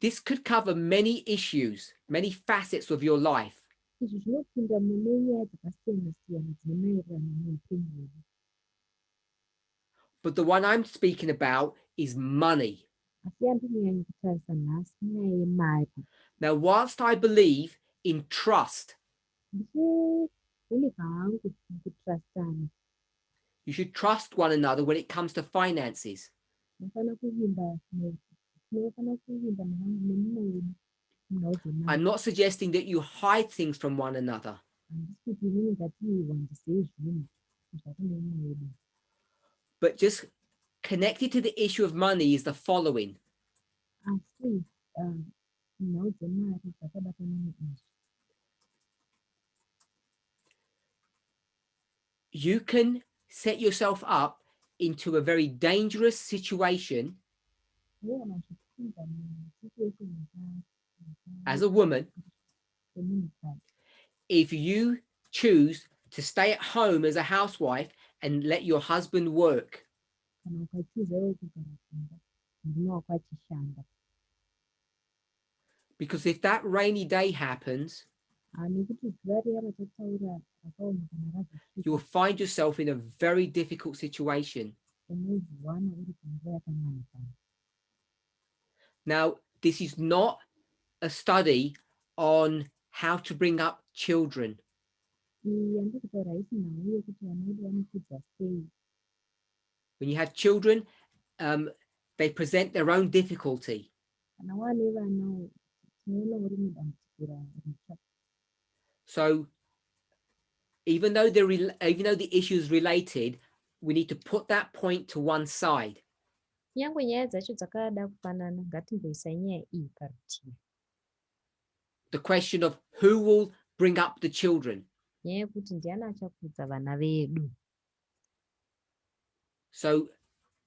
This could cover many issues, many facets of your life. Izvi zvinopinda mune nyaya dzakasiyana siyana dzine maererano neupenyu hwedu. But the one I'm speaking about is money. Asi yandinonyanya kutarisa nhasi nyaya yemari. Now, whilst I believe in trust, Ndichivheneka hangu mukutrastana, you should trust one another when it comes to finances. tinofanira kuvimba nemumwe wedu munhau dzemari. I'm not suggesting that you hide things from one another, Handisi kuti inini ngatiwandisei zvinhu zvakune mumwe wedu. but just connected to the issue of money is the following. Asi nhau dzemari dzakabatana neizvi. You can set yourself up into a very dangerous situation Ndinoona zvichipinda musituation as a woman yemunhukadzi if you choose to stay at home as a housewife and let your husband work. kana ukachuza iwe kugara kumba murume wako achishanda. Because if that rainy day happens, nekuti zuva riya ratataura rakaoma kana you will razosvika find yourself in a very difficult situation. unoziwana uri panguva yakamanikana. Now, this is not a study on how to bring up children. Iyi yandiri kutaura haisi nhau yekuti vana vedu vanokudza sei. When you have children, they present their own difficulty. Kana wane vana tinoona uri mudambudziko ritsva. So even though the issue is related, we need to put that point to one side. Kunyange nyaya dzacho dzakada kufanana, ngatimboisa nyaya iyi parutivi. The question of who will bring up the children. Nyaya yekuti ndiani achakudza vana vedu. So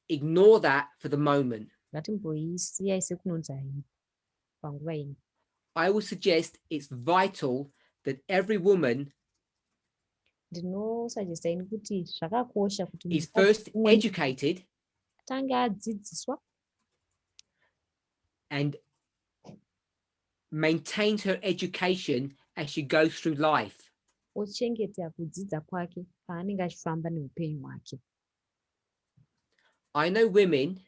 ignore that for the moment. Ngatimboisiyai sekunonzi haipo panguva ino. I would suggest it's vital that every woman Ndinosagesta ini kuti zvakakosha kuti is first educated atange adzidziswa and maintains her education as she goes through life. ochengeta kudzidza kwake paanenge achifamba neupenyu hwake. I know women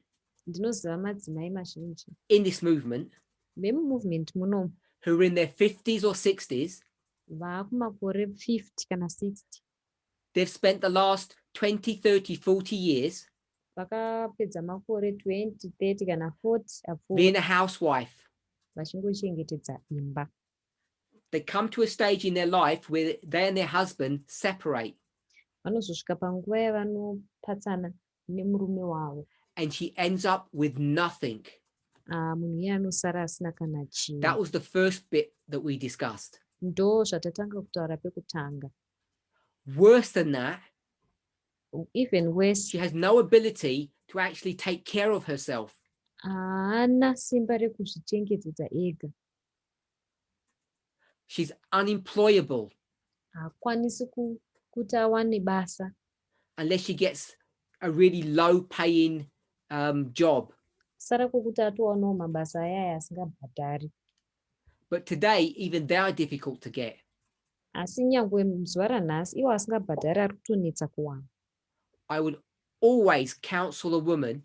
Ndinoziva madzimai mazhinji in this movement vemumuvhmendi munomu who are in their 50s or 60s. vaakumakore 50 kana 60. They've spent the last 20, 30, 40 years Vakapedza makore 20, 30 kana 40 being apfuura a housewife. vachingochengetedza imba. They come to a stage in their life where they and their husband separate, Vanozosvika panguva yavanopatsana nemurume wavo. and she ends up with nothing. Munhu iye anosara asina kana That chinhu. was the first bit that we discussed. Ndo zvatatanga kutaura pekutanga. Worse than that, Even worse, she has no ability to actually take care of herself. haana simba rekuzvichengetedza ega. She's unemployable Haakwanisi kuti awane basa unless she gets a really low paying job. sara kwokuti atowanawo mabasa ayaya asingabhadhari. But today, even they are difficult to get. Asi nyangwe zuva ranhasi iwo asingabhadhari ari kutonetsa kuwana. I would always counsel a woman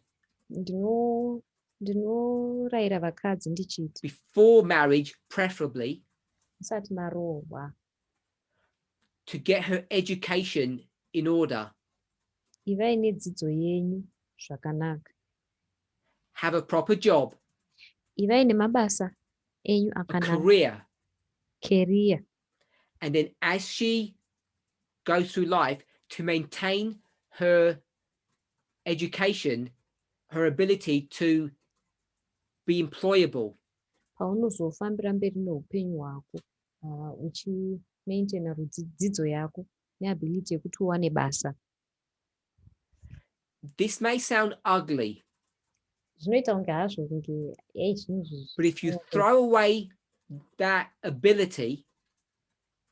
Ndinorayira vakadzi ndichiti before marriage, preferably, musati maroorwa, to get her education in order, ivai nedzidzo yenyu zvakanaka, have a proper job, ivai nemabasa enyu a akanaka, career, career. and then as she goes through life, to maintain her education, her ability to be employable. Paunozofambira mberi neupenyu hwako uchimaintaina dzidzo yako neability yekuti uwane basa. This may sound ugly, Zvinoita kunge hazvo kunge zvinhu but if you throw away that ability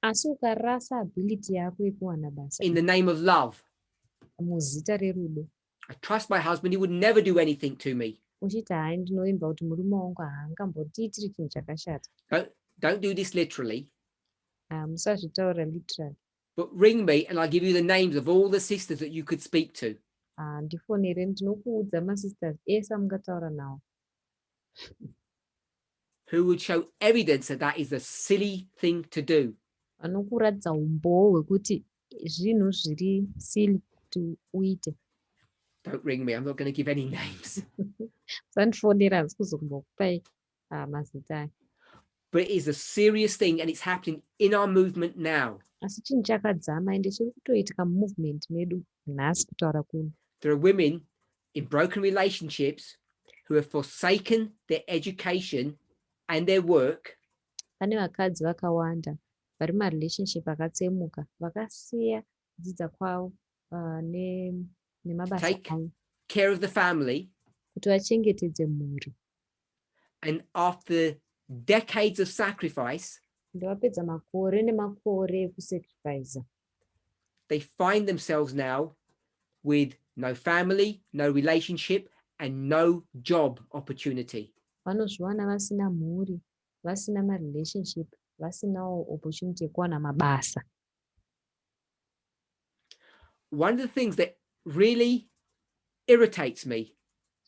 asi ukarasa ability yako yekuwana basa in the name of love, muzita rerudo, I trust my husband, he would never do anything to me. uchiti hai ndinoimba kuti murume wangu haangambotiitiri chinhu chakashata. Don't do this literally, Musazvitaura literally. but ring me and I'll give you the names of all the sisters that you could speak to. Ndifonere ndinokuudza masisters ese amungataura nawo Who would show evidence that that is a silly thing to do. vanokuratidza umboo hwekuti zvinhu zviri silly kuti uite. Don't ring me, I'm not going to give any names. Sandifonera handisi kuzombokupai mazita ayo. But it is a serious thing and it's happening in our movement now. Asi chinhu chakadzama ende chiri kutoitika mumovement medu nhasi kutaura kuno. There are women in broken relationships who have forsaken their education and their work. Pane vakadzi vakawanda vari marelationship akatsemuka vakasiya kudzidza kwavo nemabasa Take avo care of the family, kuti vachengetedze mhuri. and after decades of sacrifice, Ndevapedza makore nemakore ekusacrifice, they find themselves now with no family, no relationship, and no job opportunity. vanozviwana vasina mhuri, vasina marelationship, vasinawo opportunity yekuwana mabasa. One of the things that really irritates me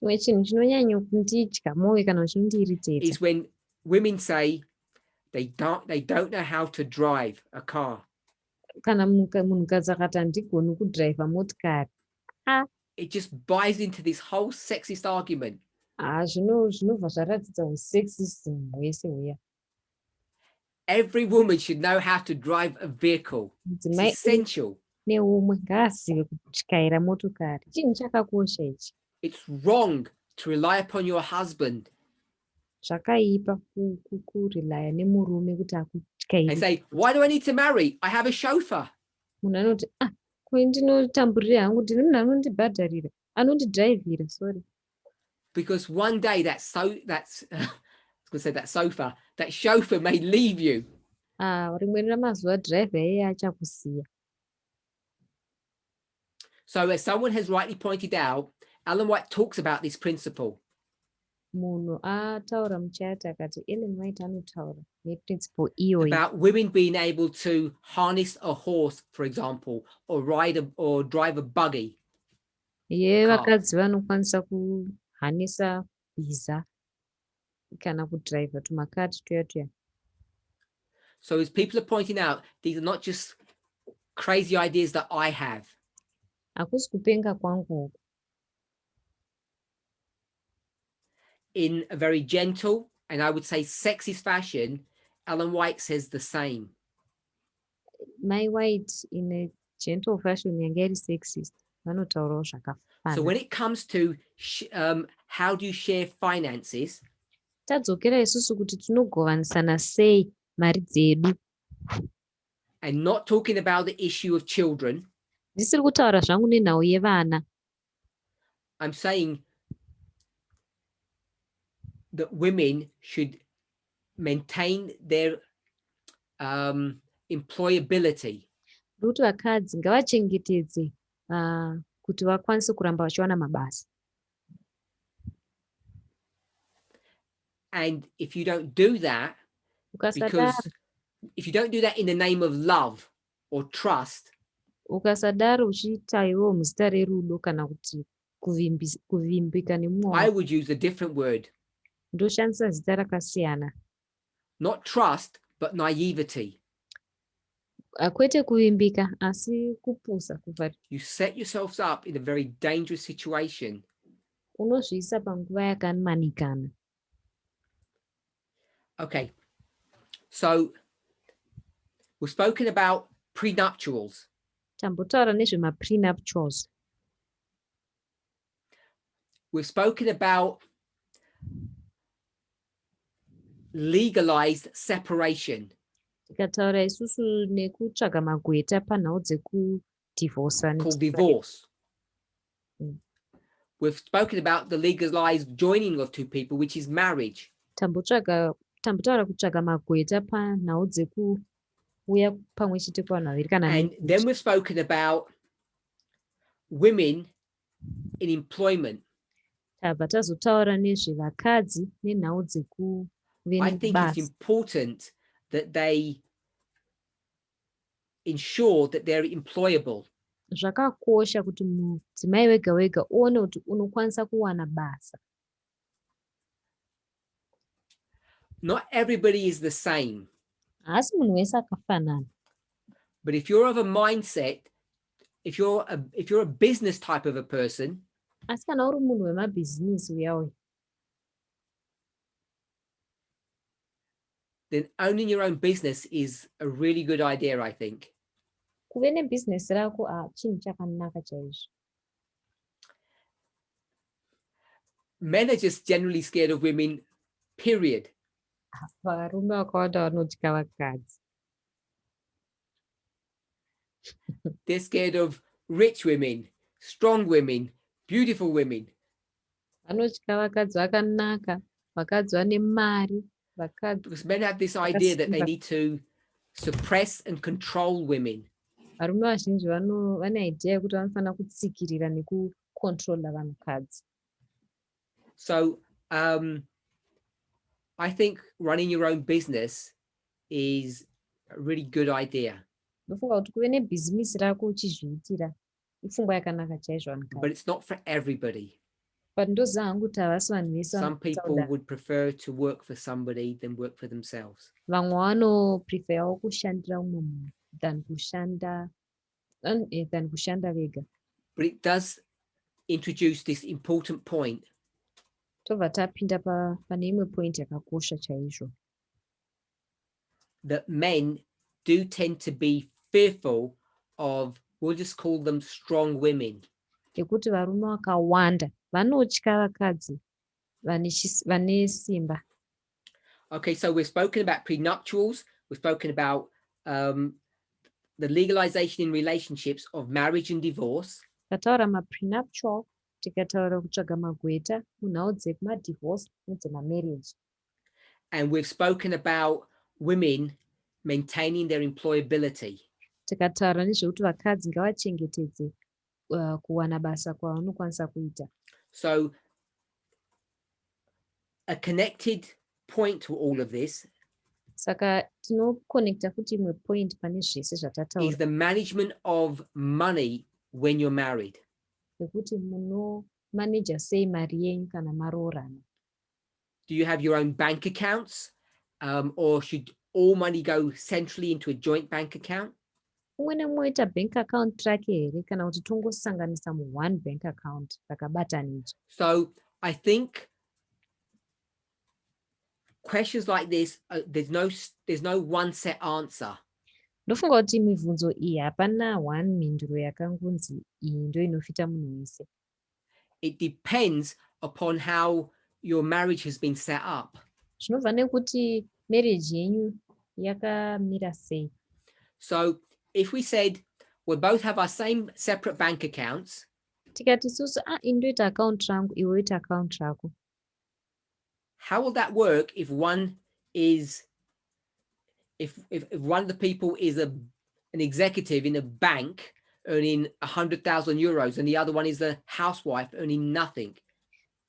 Chimwe chinhu chinonyanya kunditya mwoyo kana chinondiiritedza is when women say they don't know how to drive a car. kana munhukadzi akati handigoni kudhiraivha motikari. It just buys into this whole sexist argument. Zvinobva zvaratidza usexism hwese huya. Every woman should know how to drive a vehicle. It's Mudzimai essential. neumwe ngaazive kutyaira motokari. Chinhu chakakosha ichi. It's wrong to rely upon your husband Zvakaipa kurelaya nemurume kuti and akutyairi. say, why do I need to marry? I have a chauffeur. Munhu anoti kwendinotamburira hangu ndine munhu anondibhadharira anondidhaivhira. Sorry. Because one day that chauffeur may leave you. Rimwe ramazuva dhiraivha iyeye achakusiya. So as someone has rightly pointed out, Ellen White talks about this principle. Munhu ataura muchati akati Ellen White anotaura neprinciple iyoyi. About women being able to harness a horse, for example, or drive a buggy. Vakadzi vanokwanisa kuhanisa bhiza kana kudhiraivha tumakati tuya. So as people are pointing out, these are not just crazy ideas that I have. Hakusi kupenga kwangu. In a very gentle and I would say sexist fashion, Ellen White says the same. My White in a gentle fashion yanga iri sexist vanotaurawo zvakafana. So when it comes to how do you share finances, tadzokera isusu kuti tinogovanisana sei mari dzedu. And not talking about the issue of children. Ndisiri kutaura zvangu nenhau yevana. I'm saying that women should maintain their employability. Kuti vakadzi ngavachengetedze kuti vakwanise kuramba vachiwana mabasa. And if you don't do that, because if you don't do that in the name of love or trust, ukasadaro uchiita iwo muzita rerudo kana kuti kuvimbika nemwoyo. I would use a different word. Ndoshandisa zita rakasiyana. Not trust, but naivety. Kwete kuvimbika asi kupusa. You set yourselves up in a very dangerous situation. Unozviisa panguva yakamanikana. Okay, so we've spoken about prenuptials. Tambotaura nezvemaprenuptials. We've spoken about legalized separation. Tikataura isusu nekutsvaga magweta panhau dzekudhivorsa. Called divorce. We've spoken about the legalized joining of two people, which is marriage. Tambotaura kutsvaga magweta panhau dzekuuya pamwe chete kwanhu vaviri kana. And then we've spoken about women in employment. Tabva tazotaura nezvevakadzi nenhau dzekuve nebasa. I think it's important that they ensure that they're employable. Zvakakosha kuti mudzimai wega wega uone kuti unokwanisa kuwana basa. Not everybody is the same. Asi munhu wese akafanana. But if you're of a mindset, if you're a business type of a person, asi kana uri munhu wemabhizinisi uyawo, then owning your own business is a really good idea, I think. Kuve nebhizinesi rako chinhu chakanaka chaizvo. Men are just generally scared of women, period. Varume vakawanda vanotya vakadzi. They're scared of rich women, strong women, beautiful women. Vanotya vakadzi vakanaka, vakadzi vane mari, vakadzi. Because men have this idea that they need to suppress and control women. Varume vazhinji vane idea yekuti vanofanira kutsikirira nekukontrola vanhukadzi. So I think running your own business is a really good idea, ndofunga kuti kuve nebhizimisi rako uchizviitira ipfungwa yakanaka chaizvo but vanhukadzi, it's not for everybody. but ndoziva hangu kuti havasi vanhu vese Some vanokwanisa people kudaro. would prefer to work for somebody than work for themselves. Vamwe vanopreferawo kushandira umwe munhu than kushanda vega. But it does introduce this important point Tobva tapinda pane imwe point yakakosha chaizvo, that men do tend to be fearful of, we'll just call them strong women. yekuti varume vakawanda vanotya vakadzi vane simba. Okay, so we've spoken about prenuptials, we've spoken about the legalization in relationships of marriage and divorce. Tataura maprenuptial, tikataura kutsvaga magweta munhau dzekumadhivorce nedzemamarriage. And we've spoken about women maintaining their employability. Tikataura nezvekuti vakadzi ngavachengetedze kuwana basa kwavanokwanisa kuita. So a connected point to all of this Saka tinokonekta futi imwe point pane zvese is zvatataura, the management of money when you're married. yekuti munomaneja sei mari yenyu kana maroorana. Do you have your own bank accounts, or should all money go centrally into a joint bank account? Umwe nemumwe oita bank account rake here kana kuti tongosanganisa one bank account rakabatanidzwa. So I think questions like this, there's no one set answer. Ndofunga kuti mibvunzo iyi hapana one mhinduro yakangonzi iyi ndo inofita munhu wese. It depends upon how your marriage has been set up. Zvinobva nekuti marriage yenyu yakamira sei. So if we said we both have our same separate bank accounts, Tikati susu ini ndoita account rangu iwe woita account rako. how will that work if one is if one of the people is an executive in a bank earning 100,000 euros and the other one is a housewife earning nothing?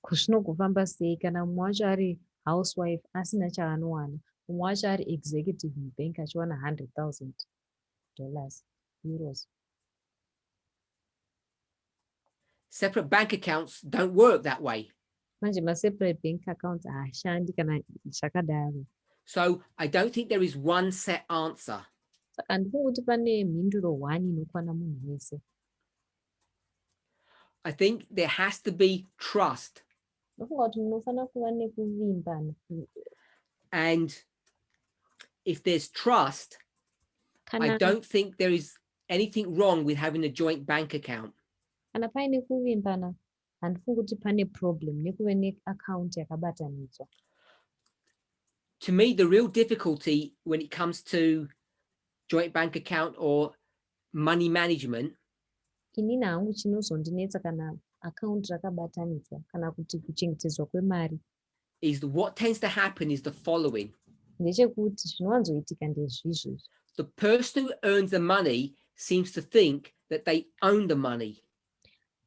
Kuzvinogofamba sei kana mumwe wacho ari housewife asina chaanowana, mumwe wacho ari executive mubank achiwana $100,000 euros. Separate bank accounts don't work that way. Manje ma-separate bank accounts haashandi kana zvakadaro. So I don't think there is one set answer. Saka handifungi kuti pane mhinduro one inokwana munhu wese. I think there has to be trust. Ndofunga kuti munofanira kuva nekuvimbana. And if there's trust, I don't think there is anything wrong with having a joint bank account. Kana paine kuvimbana, handifungi kuti pane problem nekuve neaccount yakabatanidzwa. To me, the real difficulty when it comes to joint bank account or money management Inini hangu chinozondinetsa kana account rakabatanidzwa kana kuti kuchengetedzwa kwemari is what tends to happen is the following. ndechekuti zvinowanzoitika ndezvizvi. The person who earns the money seems to think that they own the money.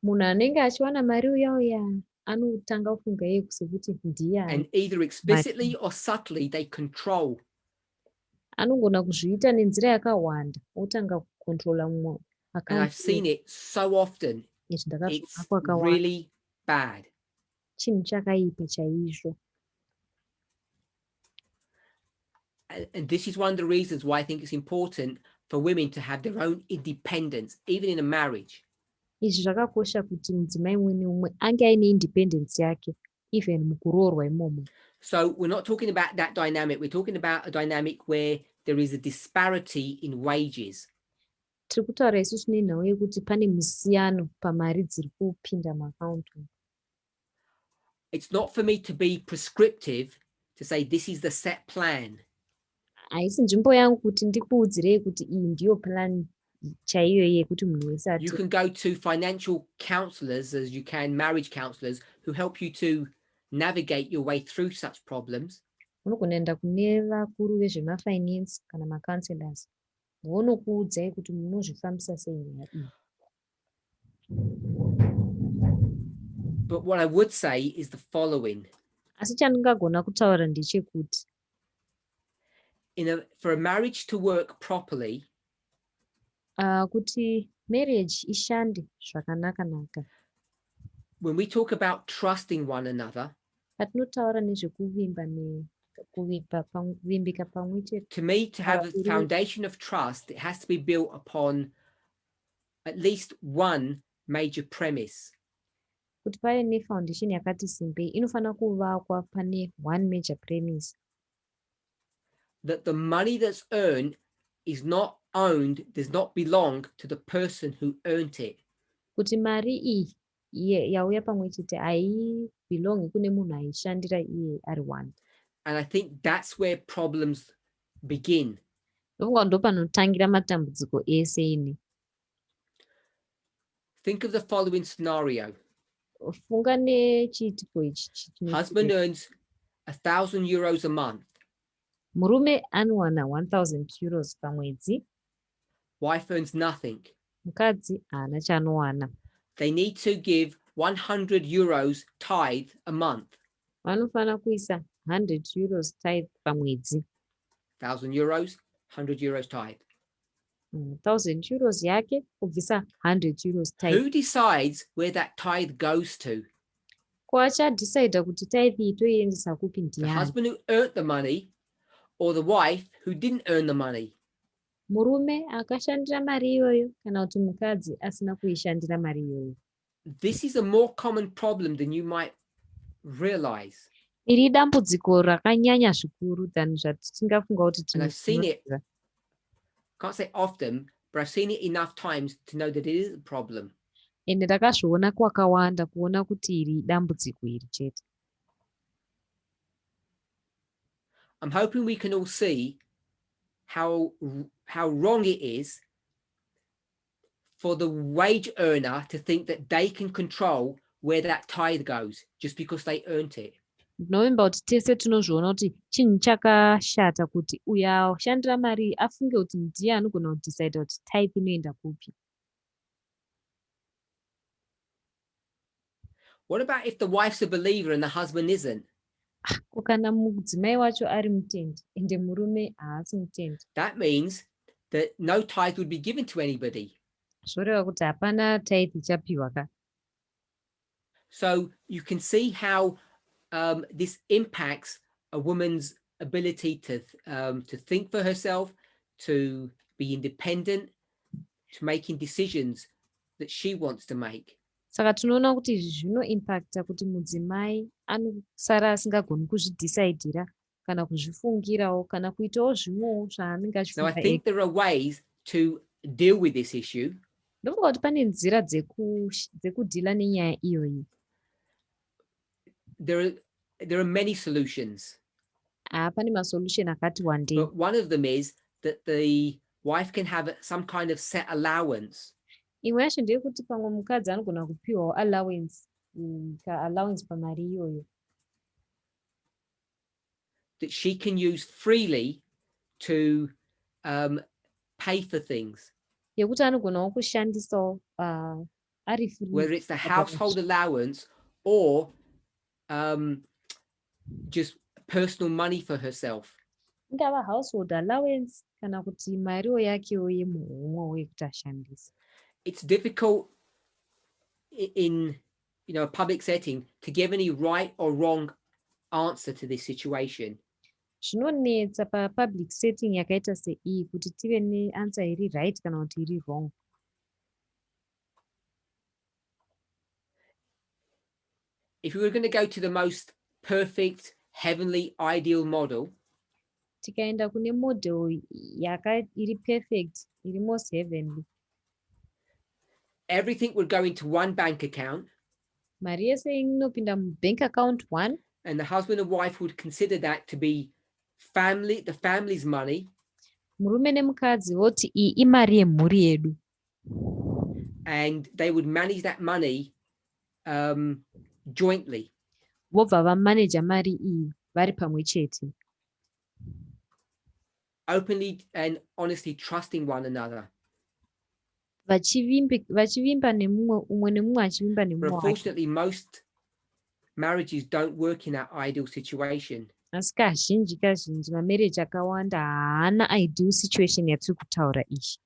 Munhu anenge achiwana mari uya anotanga kufunga iye sekuti ndiye And either explicitly or subtly, they control. anogona kuzviita nenzira yakawanda otanga kukontrola mumwe And I've seen it so often. It's really bad. Chinhu chakaipa chaizvo. And this is one of the reasons why I think it's important for women to have their own independence, even in a marriage. Izvi zvakakosha kuti mudzimai umwe neumwe ange aine independence yake even mukuroorwa imomo. So we're not talking about that dynamic. We're talking about a dynamic where there is a disparity in wages. Tiri kutaura isusu nenhau yekuti pane musiyano pamari dziri kupinda muaccount. It's not for me to be prescriptive to say this is the set plan. Haisi nzvimbo yangu kuti ndikuudzirei kuti iyi ndiyo plan chaiyo yekuti munhu wese ati. You can go to financial counselors as you can marriage counselors who help you to navigate your way through such problems. Unogona enda kune vakuru vezvemafinance kana macounselors vonokuudzai kuti munozvifambisa sei nyaya iyi. But what I would say is the following. Asi chandingagona kutaura ndechekuti for a marriage to work properly, kuti marriage ishande zvakanaka. when we talk about trusting one another, Patinotaura kuvimbika pamwe chete. to me, to have a foundation of trust, it has to be built upon at least one major premise. Kuti pave nefoundation yakati simbei inofana kuvakwa pane one major premise. That the money that's earned is not owned, does not belong to the person who earned it. Kuti mari iyi yauya pamwe chete haibelongi kune munhu aishandira iye ari one. And I think that's where problems begin. Ndofunga ndo panotangira matambudziko ese ine. Think of the following scenario. Funga nechiitiko ichi. Husband earns €1,000 a month. Murume anowana 1,000 euros pamwedzi. Wife earns nothing. Mukadzi haana chaanowana. They need to give €100 tithe a month. Vanofana kuisa 100 euros tithe pamwedzi. €1,000, €100 tithe. 1,000 euros yake kubvisa 100 euros tithe. Who decides where that tithe goes to? Kwachadecide kuti tithe iyi toiendesa kupi The ndiani? husband who earned the money or the wife who didn't earn the money? Murume akashandira mari iyoyo kana kuti mukadzi asina kuishandira mari iyoyo. This is a more common problem than you might realize. Iri dambudziko rakanyanya zvikuru than zvatisingafunga kuti And I've seen it, can't say often, but I've seen it enough times to know that it is a problem. Ende ndakazviona kwakawanda kuona kuti iri dambudziko iri chete. I'm hoping we can all see how wrong it is for the wage earner to think that they can control where that tithe goes just because they earned it. Ndinovimba kuti tese tinozviona kuti chinhu chakashata kuti uyo ashandira mari afunge kuti ndiye anogona kudecide kuti tithe inoenda kupi. What about if the wife's a believer and the husband isn't? Kana mudzimai wacho ari mutendi ende murume haasi mutendi. That means that no tithe would be given to anybody. Zvoreva kuti hapana tithe ichapiwa ka. So you can see how this impacts a woman's ability to think for herself, to be independent, to making decisions that she wants to make. Saka tinoona kuti izvi zvinoimpacta kuti mudzimai anosara asingagoni kuzvidecidira kana kuzvifungirawo kana kuitawo zvimwewo zvaanenge Now, I achifunga think there are ways to deal with this issue. Ndofunga kuti pane nzira dzekudhila nenyaya iyoyi. There are many solutions. Pane masolution akati wandei. But one of them is that the wife can have some kind of set allowance. Imwe yacho ndeyekuti pamwe mukadzi anogona kupiwawo allowance pamari iyoyo. That she can use freely to pay for things. Yekuti anogonawo kushandisawo ari free. Whether it's the household allowance or just personal money for herself. Ingava household allowance kana kuti mariwo yakewo yemuhomwe wekuti ashandise. It's difficult in a public setting to give any right or wrong answer to this situation. Zvinonetsa papublic setting yakaita sei kuti tive neanswer iri right kana kuti iri wrong. If we were going to go to the most perfect, heavenly, ideal model, tikaenda kune model iri perfect, iri most heavenly, everything would go into one bank account. Mari yese inopinda mubank account one. And the husband and wife would consider that to be the family's money. Murume nemukadzi voti iyi imari yemhuri yedu. And they would manage that money jointly. Vobva vamanager mari iyi vari pamwe chete. Openly and honestly trusting one another. Vachivimba nemumwe, umwe nemumwe achivimba nemumwe. But unfortunately, most marriages don't work in that ideal situation. asi kazhinji mamarriage akawanda haana ideal situation yatiri kutaura iyi.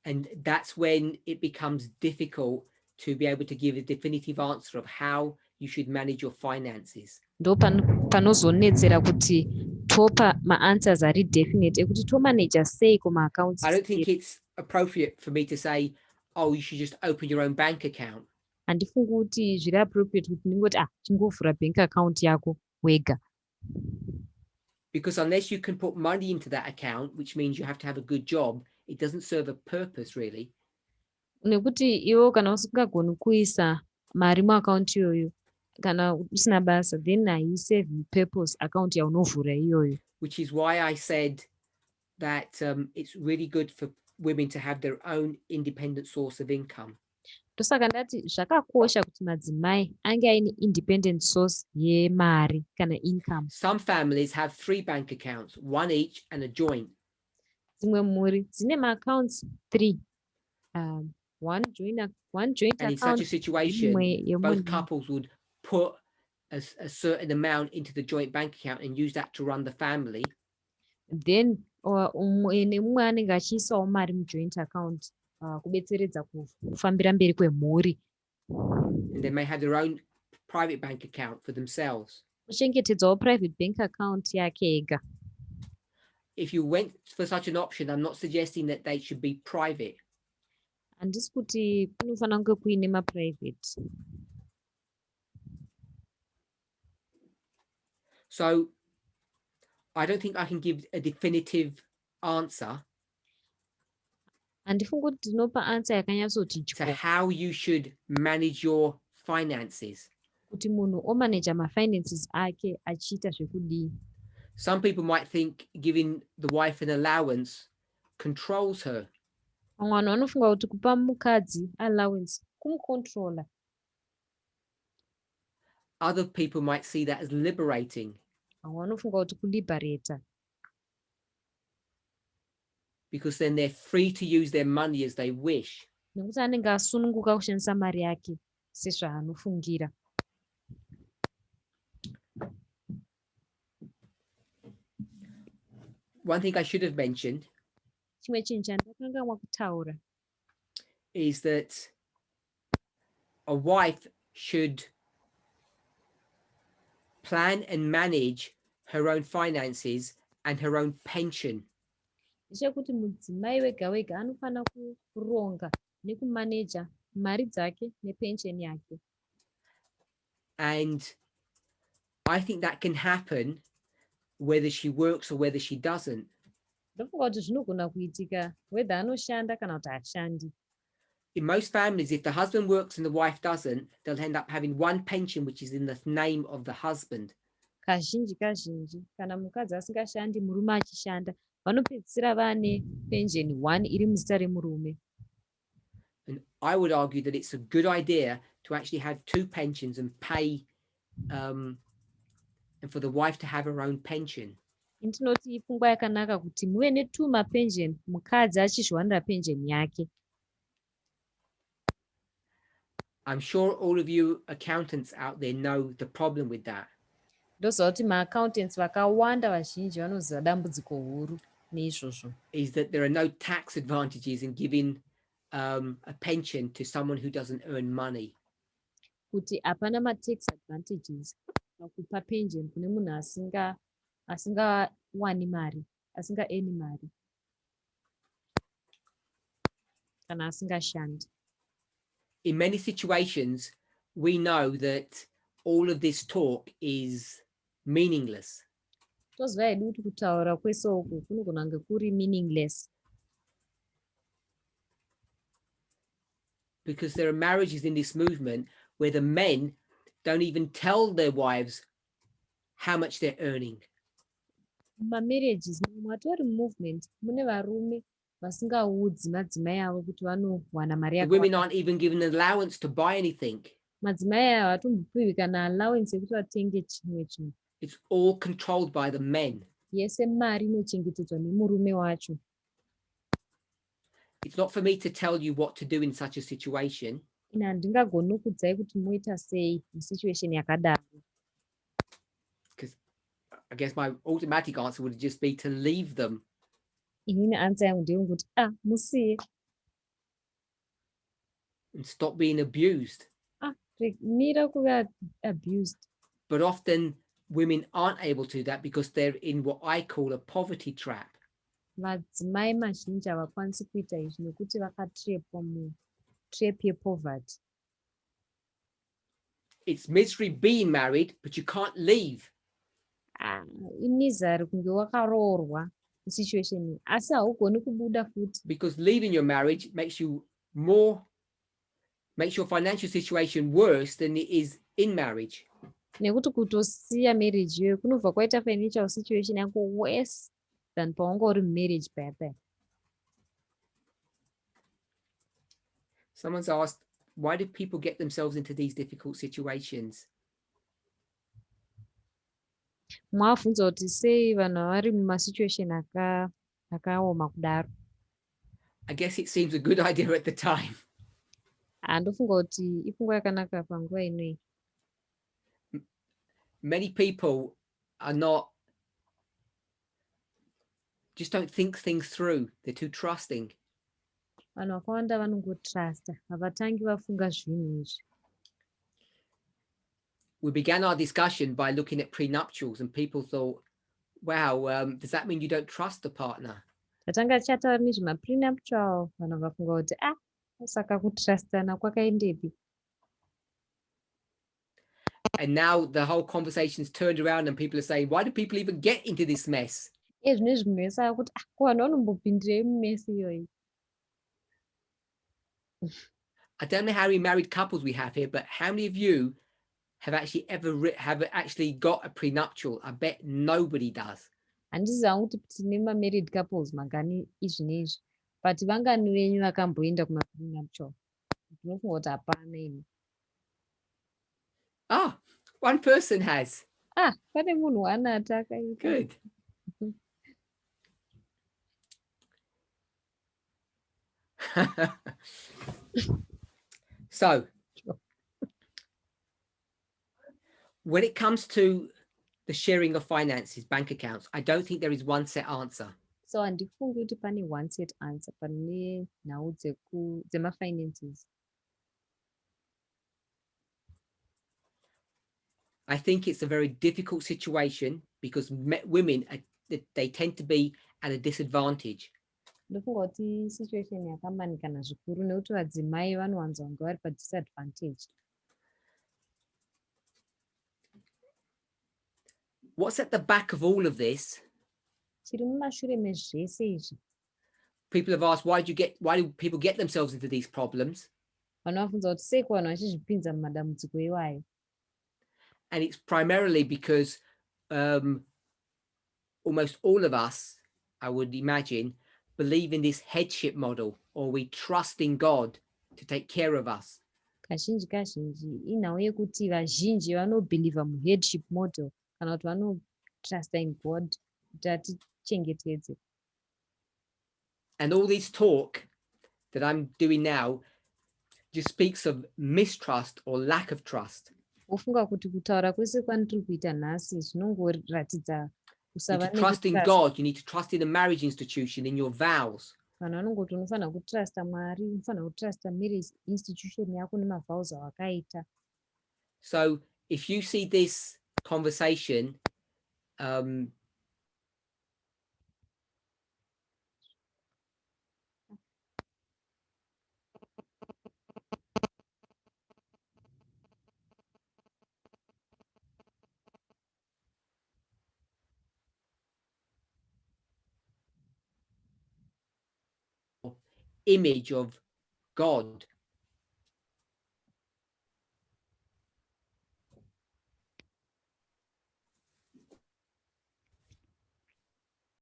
And that's when it becomes difficult to be able to give a definitive answer of how you should manage your finances. Ndo panozonetsera kuti topa maanswers ari definite ekuti tomanaja sei kumaaccounts. I don't think it's appropriate for me to say, oh, you should just open your own bank account. Handifungi kuti zviri appropriate kuti ndingoti chingovhura bank account yako wega. Because unless you can put money into that account, which means you have to have a good job, it doesn't serve a purpose really. Nekuti iwo kana usingagoni kuisa mari muaccount iyoyo kana usina basa then haiserve purpose account yaunovhura iyoyo. Which is why I said that it's really good for women to have their own independent source of income. Ndosaka ndati zvakakosha kuti madzimai ange aine independent source yemari kana income. Some families have 3 bank accounts, one each and a joint. Dzimwe mhuri dzine maaccounts 3, one joint And account. in such a situation, both couples would put a certain amount into the joint bank account and use that to run the family. Then umwe nemumwe anenge achiisawo mari mujoint account kubetseredza kufambira mberi kwemhuri. And they may have their own private bank account for themselves. Kuchengetedzawo private bank account yake ega. If you went for such an option, I'm not suggesting that they should be private. Handisi kuti kunofanira kunge kuine maprivate. So I don't think I can give a definitive answer Handifungi kuti ndinopa answer yakanyatsoti to how you should manage your finances. Kuti munhu omanaja mafinances ake achiita zvekudii. Some people might think giving the wife an allowance controls her. Vamwe vanhu vanofunga kuti kupa mukadzi allowance kumucontrola. Other people might see that as liberating. Vamwe vanofunga kuti kuliberata. Because then they're free to use their money as they wish. Nekuti anenge asununguka kushandisa mari yake sezvaanofungira. One thing I should have mentioned Chimwe chinhu chandakanganwa kutaura is that a wife should plan and manage her own finances and her own pension. ndechekuti mudzimai wega wega anofanira kuronga nekumaneja mari dzake nepension yake. And I think that can happen whether she works or whether she doesn't. Ndofunga kuti zvinogona kuitika whether anoshanda kana kuti hashandi. In most families, if the husband works and the wife doesn't, they'll end up having one pension which is in the name of the husband. Kazhinji kana mukadzi asingashandi murume achishanda vanopedzisira vane pension 1 iri muzita remurume. And I would argue that it's a good idea to actually have 2 pensions and pay and for the wife to have her own pension. Ndinoti ipfungwa yakanaka kuti muve ne2 mapension mukadzi achizviwanira pension yake. I'm sure all of you accountants out there know the problem with that. Ndoziva kuti maaccountants vakawanda vazhinji vanoziva dambudziko huru neizvozvo. Is that there are no tax advantages in giving a pension to someone who doesn't earn money. Kuti hapana matax advantages pakupa pension kune munhu asingawani mari, asingaeni mari kana asingashandi. In many situations, we know that all of this talk is meaningless. Toziva hedu kuti kutaura kwese uku kunogona kunge kuri meaningless. Because there are marriages in this movement where the men don't even tell their wives how much they're earning. Mamarriages matori movement mune varume vasingaudzi madzimai avo kuti vanowana mari The women aren't even given an allowance to buy anything. Madzimai ava hatombopiwi kana allowance yekuti vatenge chimwe chinhu. It's all controlled by the men. Yese mari inochengetedzwa nemurume wacho. It's not for me to tell you what to do in such a situation. Ina handingagoni kuudzai kuti moita sei musituation yakadaro. Because I guess my automatic answer would just be to leave them. Inini answer yangu ndeyekuti musiye. And stop being abused. Mira kuva abused. But often women aren't able to do that because they're in what I call a poverty trap. Madzimai mazhinji havakwanisi kuita izvi nekuti vakatrepwa mutrap yepoverty. It's misery being married, but you can't leave. Imizari kunge wakaroorwa situation iyi asi haugoni kubuda futi. Because leaving your marriage makes your financial situation worse than it is in marriage. Nekuti kutosiya marriage iyoyo kunobva kwaita financial situation yako worse than paunga uri marriage paya. Someone's asked, why do people get themselves into these difficult situations? Mwavhunza kuti sei vanhu vari mumasituation akaoma kudaro. I guess it seems a good idea at the time. Ndofunga kuti ipfungwa yakanaka panguva inoi. Many people just don't think things through. They're too trusting. Vanhu vakawanda vanongotrasta, havatangi vafunga zvinhu izvi. We began our discussion by looking at prenuptials and people thought, wow, does that mean you don't trust the partner? Tatanga tichataura nezvemaprenuptial, vanhu vafunga kuti saka kutrastana kwakaendepi. And now the whole conversation's turned around and people are saying, why do people even get into this mess? Zvine zvimesa kuti ko vanhu vanombopindirei mumesi iyoyi. I don't know how many married couples we have here, but how many of you have actually got a prenuptial? I bet nobody does. Handisi hangu kuti tine ma-married couples magani izvi neizvi, but vangani venyu vakamboenda kuma-prenuptial? Ndinofunga kuti hapana ini. One person has. Pane munhu anata akaita. Good. So, when it comes to the sharing of finances, bank accounts, I don't think there is one set answer. So handifungi kuti pane one set answer pane nhau dzema-finances. I think it's a very difficult situation because women, they tend to be at a disadvantage. Ndofunga kuti situation yakamanikana zvikuru nekuti vadzimai vanowanza kunge vari pa-disadvantage. What's at the back of all of this? Chiri mumashure mezvese izvi. People have asked, why do people get themselves into these problems? Vanhu vabvunza kuti sei vanhu vachizvipinza mumadambudziko iwayo. And it's primarily because almost all of us, I would imagine, believe in this headship model, or we trust in God to take care of us. Kazhinji inhau yekuti vazhinji vanobhilivha muheadship model kana kuti vanotrasta in God kuti atichengetedze. And all this talk that I'm doing now just speaks of mistrust or lack of trust. Wofunga kuti kutaura kwese kwandiri kuita nhasi zvinongoratidza kusava You need to trust in God. You need to trust in the marriage institution, in your vows. Vanhu vanongoti unofanira kutrasta Mwari, unofanira kutrasta marriage institution yako nemavhows awakaita. So if you see this conversation image of God,